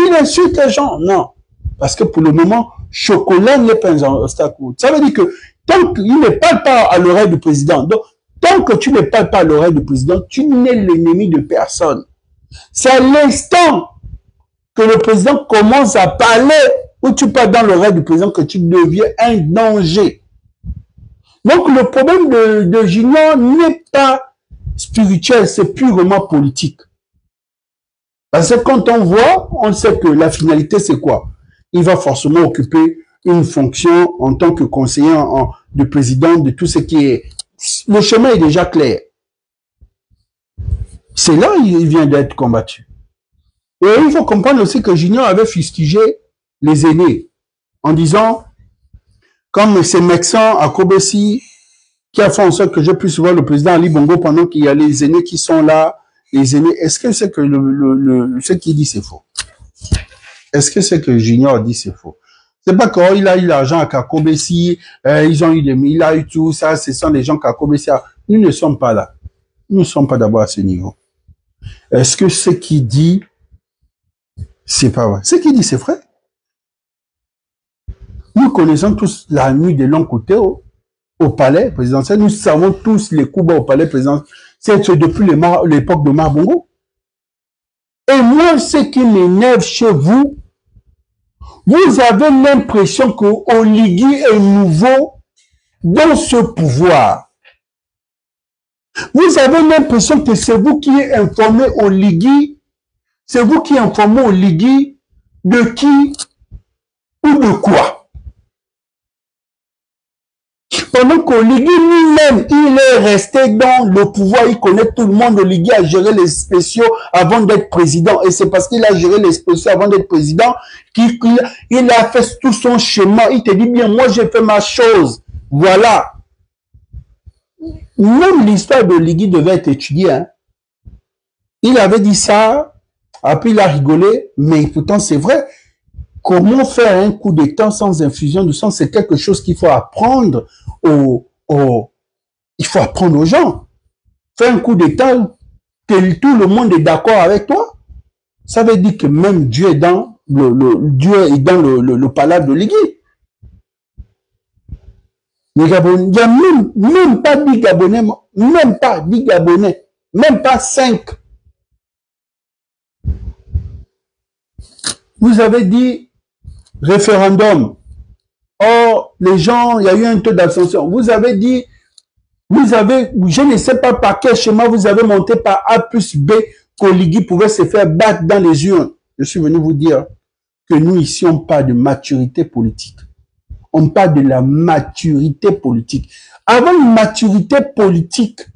[SPEAKER 1] il insulte les gens. Non. Parce que pour le moment, Chocolat n'est pas un obstacle. Ça veut dire que tant qu'il ne parle pas à l'oreille du président, donc, tant que tu ne parles pas à l'oreille du président, tu n'es l'ennemi de personne. C'est à l'instant que le président commence à parler où tu parles dans l'oreille du président que tu deviens un danger. Donc le problème de Junior n'est pas spirituel, c'est purement politique. Parce que quand on voit, on sait que la finalité c'est quoi? Il va forcément occuper une fonction en tant que conseiller de président de tout ce qui est... Le chemin est déjà clair. C'est là qu'il vient d'être combattu. Et il faut comprendre aussi que Junior avait fustigé les aînés en disant, comme c'est Mexan à Kobesi qui a fait en sorte que je puisse voir le président Ali Bongo pendant qu'il y a les aînés qui sont là, les aînés, est-ce que c'est que ce qu'il dit c'est faux? Est-ce que c'est que Junior dit c'est faux? C'est pas qu'il a eu l'argent à Kakobesi, ils ont eu il a eu tout ça, ce sont des gens Kakobesi. Nous ne sommes pas là. Nous ne sommes pas d'abord à ce niveau. Est-ce que ce qu'il dit, c'est pas vrai? Ce qu'il dit, c'est vrai. Nous connaissons tous la nuit de longs côtés au palais présidentiel. Nous savons tous les coups bas au palais présidentiel. C'est depuis l'époque de Marbongo. Et moi, ce qui m'énerve chez vous, vous avez l'impression que Oligui est nouveau dans ce pouvoir. Vous avez l'impression que c'est vous qui informez Oligui, c'est vous qui informez Oligui de qui ou de quoi. Pendant qu'Oligui lui-même, il est resté dans le pouvoir, il connaît tout le monde. Oligui a géré les spéciaux avant d'être président. Et c'est parce qu'il a géré les spéciaux avant d'être président qu'il a fait tout son schéma. Il te dit bien, moi j'ai fait ma chose. Voilà. Même l'histoire d'Oligui devait être étudiée. Hein. Il avait dit ça, après il a rigolé, mais pourtant c'est vrai. Comment faire un coup d'État sans infusion de sang, c'est quelque chose qu'il faut apprendre il faut apprendre aux gens. Faire un coup d'État, que tout le monde est d'accord avec toi. Ça veut dire que même Dieu est dans le palais de l'Oligui. Les Gabonais, il n'y a même pas 10 Gabonais, même pas 10 Gabonais, même pas 5. Vous avez dit référendum. Or, les gens, il y a eu un taux d'abstention. Vous avez dit, je ne sais pas par quel schéma vous avez monté par A plus B qu'Oligui pouvait se faire battre dans les urnes. Je suis venu vous dire que nous ici, on parle de maturité politique. On parle de la maturité politique. Avant, une maturité politique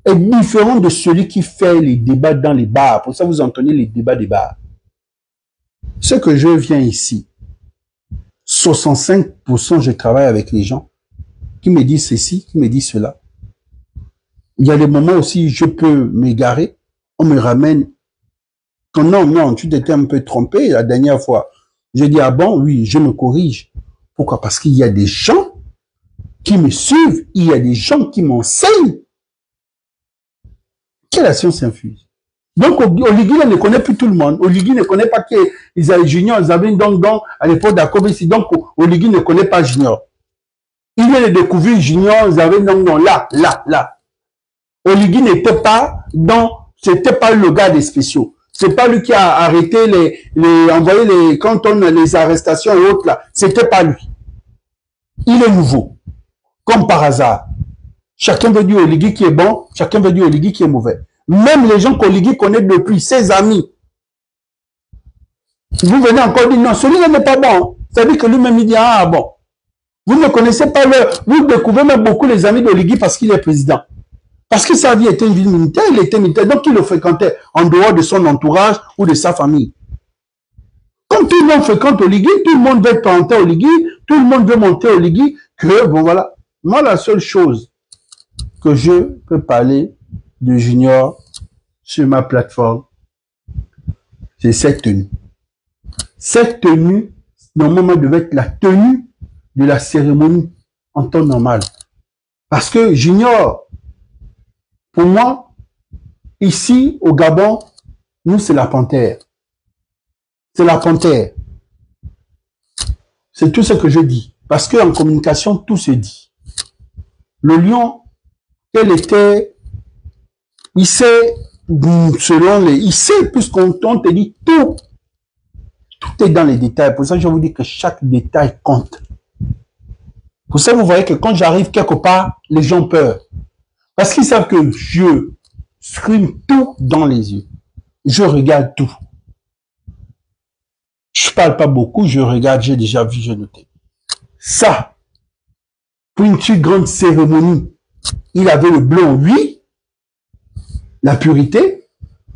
[SPEAKER 1] est différente de celui qui fait les débats dans les bars. Pour ça, vous entendez les débats des bars. Ce que je viens ici, 65% je travaille avec les gens qui me disent ceci, qui me disent cela. Il y a des moments aussi, je peux m'égarer, on me ramène. Non, tu t'étais un peu trompé la dernière fois. Je dis, ah bon, oui, je me corrige. Pourquoi? Parce qu'il y a des gens qui me suivent, il y a des gens qui m'enseignent. Quelle la science infuse? Donc, Oligui ne connaît plus tout le monde. Oligui ne connaît pas qu'ils avaient Junior, ils avaient donc à l'époque d'Akobesi. Donc, Oligui ne connaît pas Junior. Il vient de découvrir Junior, ils avaient donc là. Oligui n'était pas c'était pas le gars des spéciaux. C'est pas lui qui a arrêté envoyé quand on a les arrestations et autres là. C'était pas lui. Il est nouveau. Comme par hasard. Chacun veut dire Oligui qui est bon, chacun veut dire Oligui qui est mauvais. Même les gens qu'Oligui connaît depuis, ses amis. Vous venez encore dire non, celui-là n'est pas bon. Ça veut dire que lui-même il dit ah bon. Vous ne connaissez pas vous découvrez même beaucoup les amis d'Oligui parce qu'il est président. Parce que sa vie était une vie militaire, il était militaire, donc il le fréquentait en dehors de son entourage ou de sa famille. Comme tout le monde fréquente Oligui, tout le monde veut être parenté Oligui, tout le monde veut monter Oligui, que bon voilà. Moi, la seule chose que je peux parler de Junior sur ma plateforme, c'est cette tenue. Cette tenue, normalement, devait être la tenue de la cérémonie en temps normal. Parce que Junior, pour moi, ici, au Gabon, nous, c'est la panthère. C'est la panthère. C'est tout ce que je dis. Parce qu'en communication, tout se dit. Le lion, il sait, selon il sait, puisqu'on te dit tout. Tout est dans les détails. Pour ça, je vous dis que chaque détail compte. Pour ça, vous voyez que quand j'arrive quelque part, les gens ont peur. Parce qu'ils savent que je scrute tout dans les yeux. Je regarde tout. Je parle pas beaucoup, je regarde, j'ai déjà vu, j'ai noté. Ça, pour une si grande cérémonie, il avait le blanc, oui, la pureté.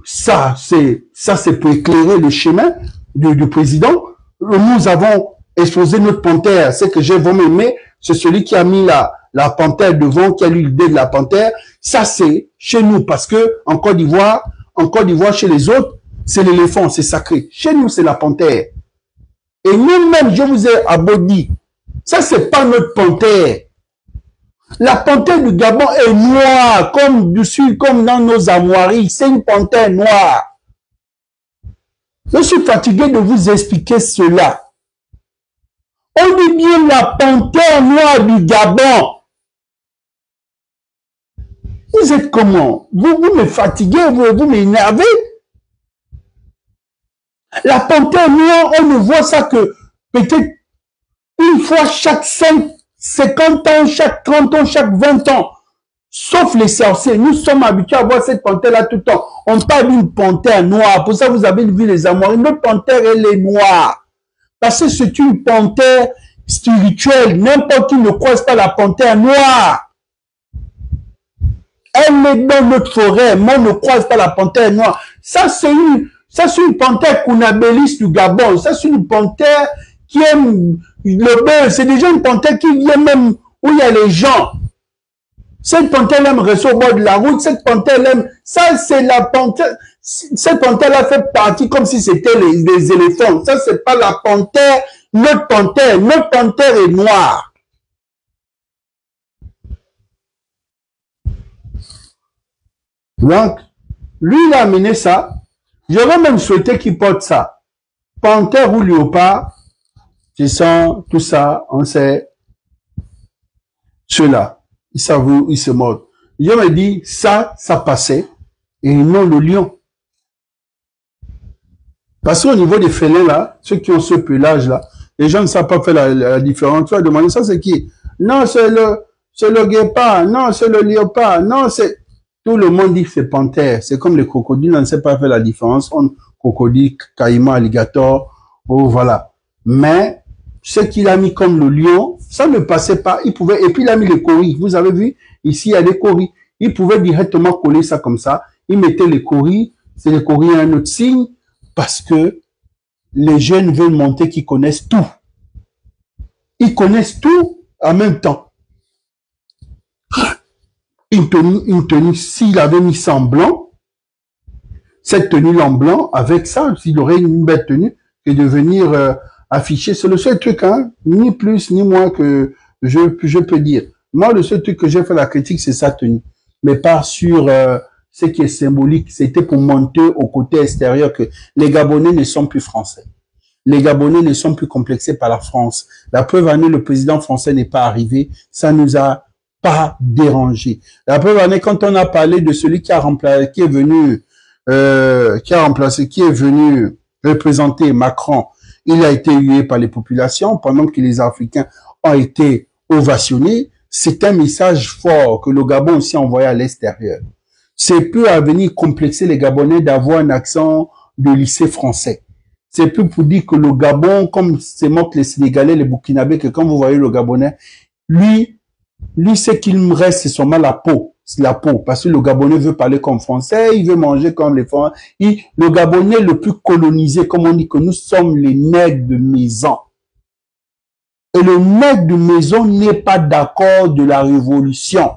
[SPEAKER 1] Ça, c'est pour éclairer le chemin du président. Nous avons exposé notre panthère. Ce que j'ai vraiment aimé, c'est celui qui a mis la panthère devant, qui a eu l'idée de la panthère. Ça, c'est chez nous, parce que en Côte d'Ivoire, chez les autres, c'est l'éléphant, c'est sacré. Chez nous, c'est la panthère. Et nous-mêmes, je vous ai abodi. Ça, c'est pas notre panthère. La panthère du Gabon est noire, comme dessus, comme dans nos armoiries. C'est une panthère noire. Je suis fatigué de vous expliquer cela. On dit bien la panthère noire du Gabon. Vous êtes comment? Vous me fatiguez, vous m'énervez. La panthère noire, on ne voit ça que peut-être une fois chaque 50 ans, chaque 30 ans, chaque 20 ans. Sauf les sorciers. Nous sommes habitués à voir cette panthère-là tout le temps. On parle d'une panthère noire. Pour ça, vous avez vu les armoiries. Notre panthère, elle est noire. Parce que c'est une panthère spirituelle. N'importe qui ne croise pas la panthère noire. Elle est dans notre forêt. Moi, on ne croise pas la panthère noire. Ça, c'est une panthère Kounabélis du Gabon. Ça, c'est une panthère qui aime le beurre. C'est déjà une panthère qui vient même où il y a les gens. Cette panthère aime rester au bord de la route. Cette panthère aime. Ça, c'est la panthère. Cette panthère-là fait partie comme si c'était les éléphants. Ça, c'est pas la panthère. Notre panthère est noire. Donc, lui, il a amené ça. J'aurais même souhaité qu'il porte ça. Panthère ou léopard, tu sens tout ça, on sait. Ceux-là, ils s'avouent, ils se mordent. Je me dis, ça passait. Et non le lion. Parce qu'au niveau des félins, là, ceux qui ont ce pelage-là, les gens ne savent pas faire la différence. Tu vas demander, ça c'est qui? Non, c'est le guépard. Non, c'est le léopard. Non, c'est... Tout le monde dit que c'est panthère. C'est comme les crocodiles, on ne sait pas faire la différence entre crocodile, caïman, alligator, oh, voilà. Mais, ce qu'il a mis comme le lion, ça ne passait pas. Il pouvait, et puis il a mis les coris. Vous avez vu, ici, il y a des coris. Il pouvait directement coller ça comme ça. Il mettait les coris. C'est les coris un autre signe. Parce que les jeunes veulent montrer qu'ils connaissent tout. Ils connaissent tout en même temps. Une tenue, s'il avait mis ça en blanc, cette tenue en blanc, avec ça, s'il aurait une belle tenue, et de venir afficher, c'est le seul truc, hein, ni plus ni moins que je peux dire. Moi, le seul truc que j'ai fait la critique, c'est sa tenue, mais pas sur ce qui est symbolique. C'était pour monter au côté extérieur que les Gabonais ne sont plus français. Les Gabonais ne sont plus complexés par la France. La preuve en est, le président français n'est pas arrivé. Ça nous a pas dérangé. La preuve en est, quand on a parlé de celui qui est venu représenter Macron, il a été hué par les populations pendant que les Africains ont été ovationnés. C'est un message fort que le Gabon aussi a envoyé à l'extérieur. C'est plus à venir complexer les Gabonais d'avoir un accent de lycée français. C'est plus pour dire que le Gabon, comme c'est moque les Sénégalais, les Burkinabés, que quand vous voyez le Gabonais, lui, ce qu'il me reste, c'est seulement la peau. C'est la peau. Parce que le Gabonais veut parler comme français, il veut manger comme les Français. Le Gabonais le plus colonisé, comme on dit que nous sommes les nègres de maison. Et le nègre de maison n'est pas d'accord de la révolution.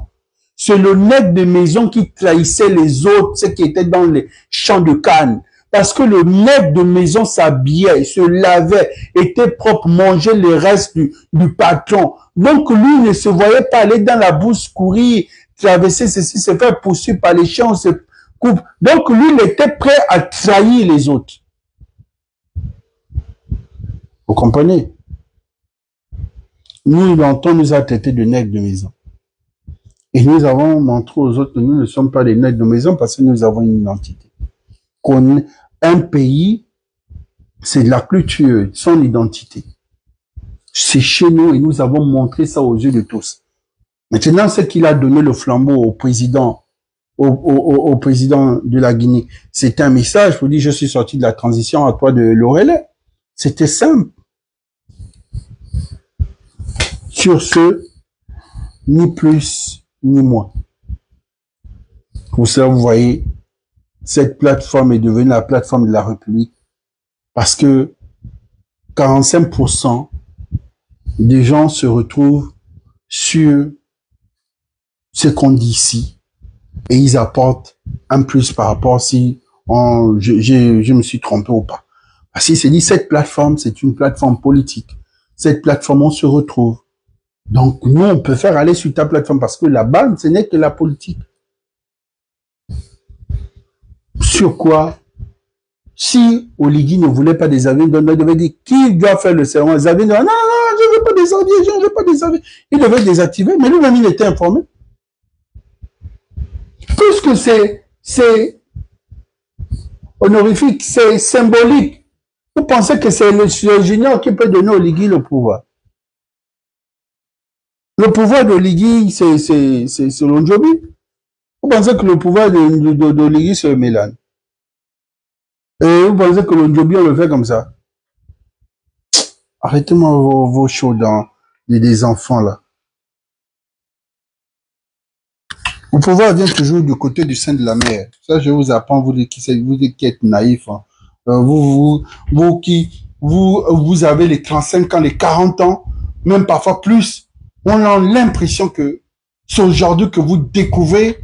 [SPEAKER 1] C'est le nègre de maison qui trahissait les autres, ceux qui étaient dans les champs de canne. Parce que le nègre de maison s'habillait, se lavait, était propre, mangeait les restes du patron. Donc lui ne se voyait pas aller dans la bourse, courir, traverser ceci, se faire poursuivre par les chiens, on se coupe. Donc lui, il était prêt à trahir les autres. Vous comprenez? Nous, longtemps, nous a traités de nègres de maison. Et nous avons montré aux autres que nous ne sommes pas des nègres de maison parce que nous avons une identité. Un pays C'est de la culture, son identité. C'est chez nous et nous avons montré ça aux yeux de tous. Maintenant, c'est qu'il a donné le flambeau au président, au président de la Guinée. C'était un message pour dire je suis sorti de la transition, à toi de le relais. C'était simple. Sur ce, ni plus ni moins. Pour ça, vous voyez, cette plateforme est devenue la plateforme de la République parce que 45% des gens se retrouvent sur ce qu'on dit ici et ils apportent un plus par rapport si je me suis trompé ou pas. Parce qu'il s'est dit, cette plateforme, c'est une plateforme politique. Cette plateforme, on se retrouve. Donc, nous, on peut faire aller sur ta plateforme parce que là-bas, ce n'est que la politique. Sur quoi? Si Oligui ne voulait pas des avions, il devait dire qui doit faire le serment. Les avions, non, non, je ne veux pas des avions, je ne veux pas des avions. Il devait désactiver, mais lui-même, il était informé. Puisque c'est honorifique, c'est symbolique. Vous pensez que c'est le junior qui peut donner Oligui le pouvoir. Le pouvoir d'Oligui, c'est Lonjobi. Vous pensez que le pouvoir d'Oligui, c'est Mélan. Et vous pensez que Lonjobi, on le fait comme ça. Arrêtez-moi vos shows des enfants, là. Le pouvoir vient toujours du côté du sein de la mer. Ça, je vous apprends, vous qui êtes naïfs. Hein. Vous avez les 35 ans, les 40 ans, même parfois plus. On a l'impression que c'est aujourd'hui que vous découvrez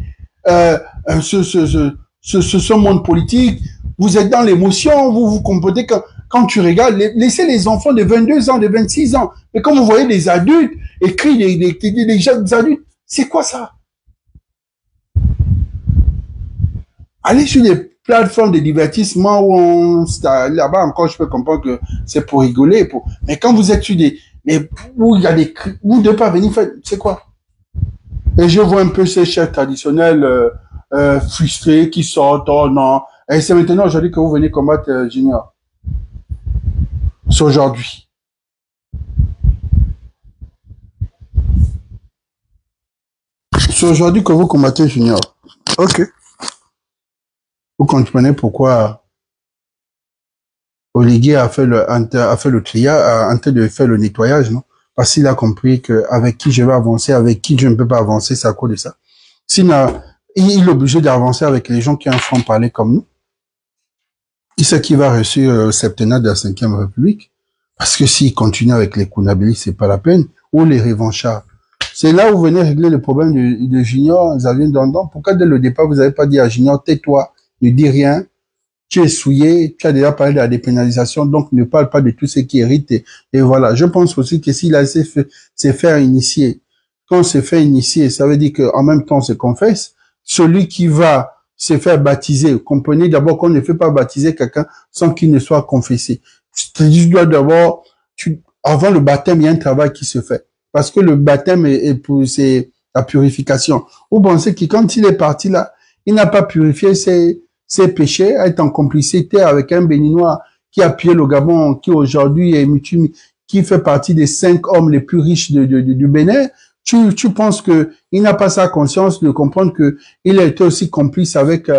[SPEAKER 1] ce monde politique. Vous êtes dans l'émotion, vous vous comportez quand tu regardes. Laissez les enfants de 22 ans, de 26 ans. Mais quand vous voyez des adultes écrire des jeunes adultes, c'est quoi ça? Allez sur les plateformes de divertissement où là-bas encore, je peux comprendre que c'est pour rigoler. Mais quand vous êtes sur où il y a vous ne devez pas venir faire, c'est quoi? Et je vois un peu ces chefs traditionnels frustrés qui sortent, oh non. Et c'est maintenant aujourd'hui que vous venez combattre Junior. C'est aujourd'hui. C'est aujourd'hui que vous combattez Junior. Ok. Vous comprenez pourquoi Oligui a fait le triage, en train de faire le nettoyage, non? Parce qu'il a compris que avec qui je vais avancer, avec qui je ne peux pas avancer, c'est à cause de ça. Sinon, il est obligé d'avancer avec les gens qui ont un franc-parler comme nous. Qui c'est qui va réussir le septennat de la 5e République? Parce que s'il continue avec les Kounabili, c'est pas la peine. Ou les revanchards. C'est là où vous venez régler le problème de Junior, Xavier Dondon. Pourquoi dès le départ, vous n'avez pas dit à Junior, tais-toi, ne dis rien, tu es souillé, tu as déjà parlé de la dépénalisation, donc ne parle pas de tout ce qui hérite. Et voilà. Je pense aussi que s'il a s'est fait initier, quand on s'est fait initier, ça veut dire qu'en même temps, on se confesse. Celui qui va se faire baptiser, comprenez d'abord qu'on ne fait pas baptiser quelqu'un sans qu'il ne soit confessé. Tu dois d'abord, avant le baptême, il y a un travail qui se fait. Parce que le baptême c'est la purification. Vous pensez que quand il est parti là, il n'a pas purifié ses péchés, être en complicité avec un Béninois qui a pillé le Gabon, qui aujourd'hui est Mutumi, qui fait partie des 5 hommes les plus riches du Bénin. Tu penses que il n'a pas sa conscience de comprendre que il a été aussi complice avec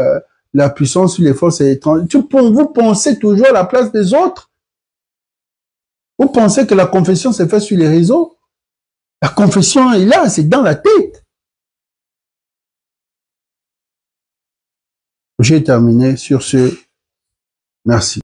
[SPEAKER 1] la puissance sur les forces étrangères. Vous pensez toujours à la place des autres? Vous pensez que la confession s'est faite sur les réseaux? La confession est là, c'est dans la tête. J'ai terminé sur ce. Merci.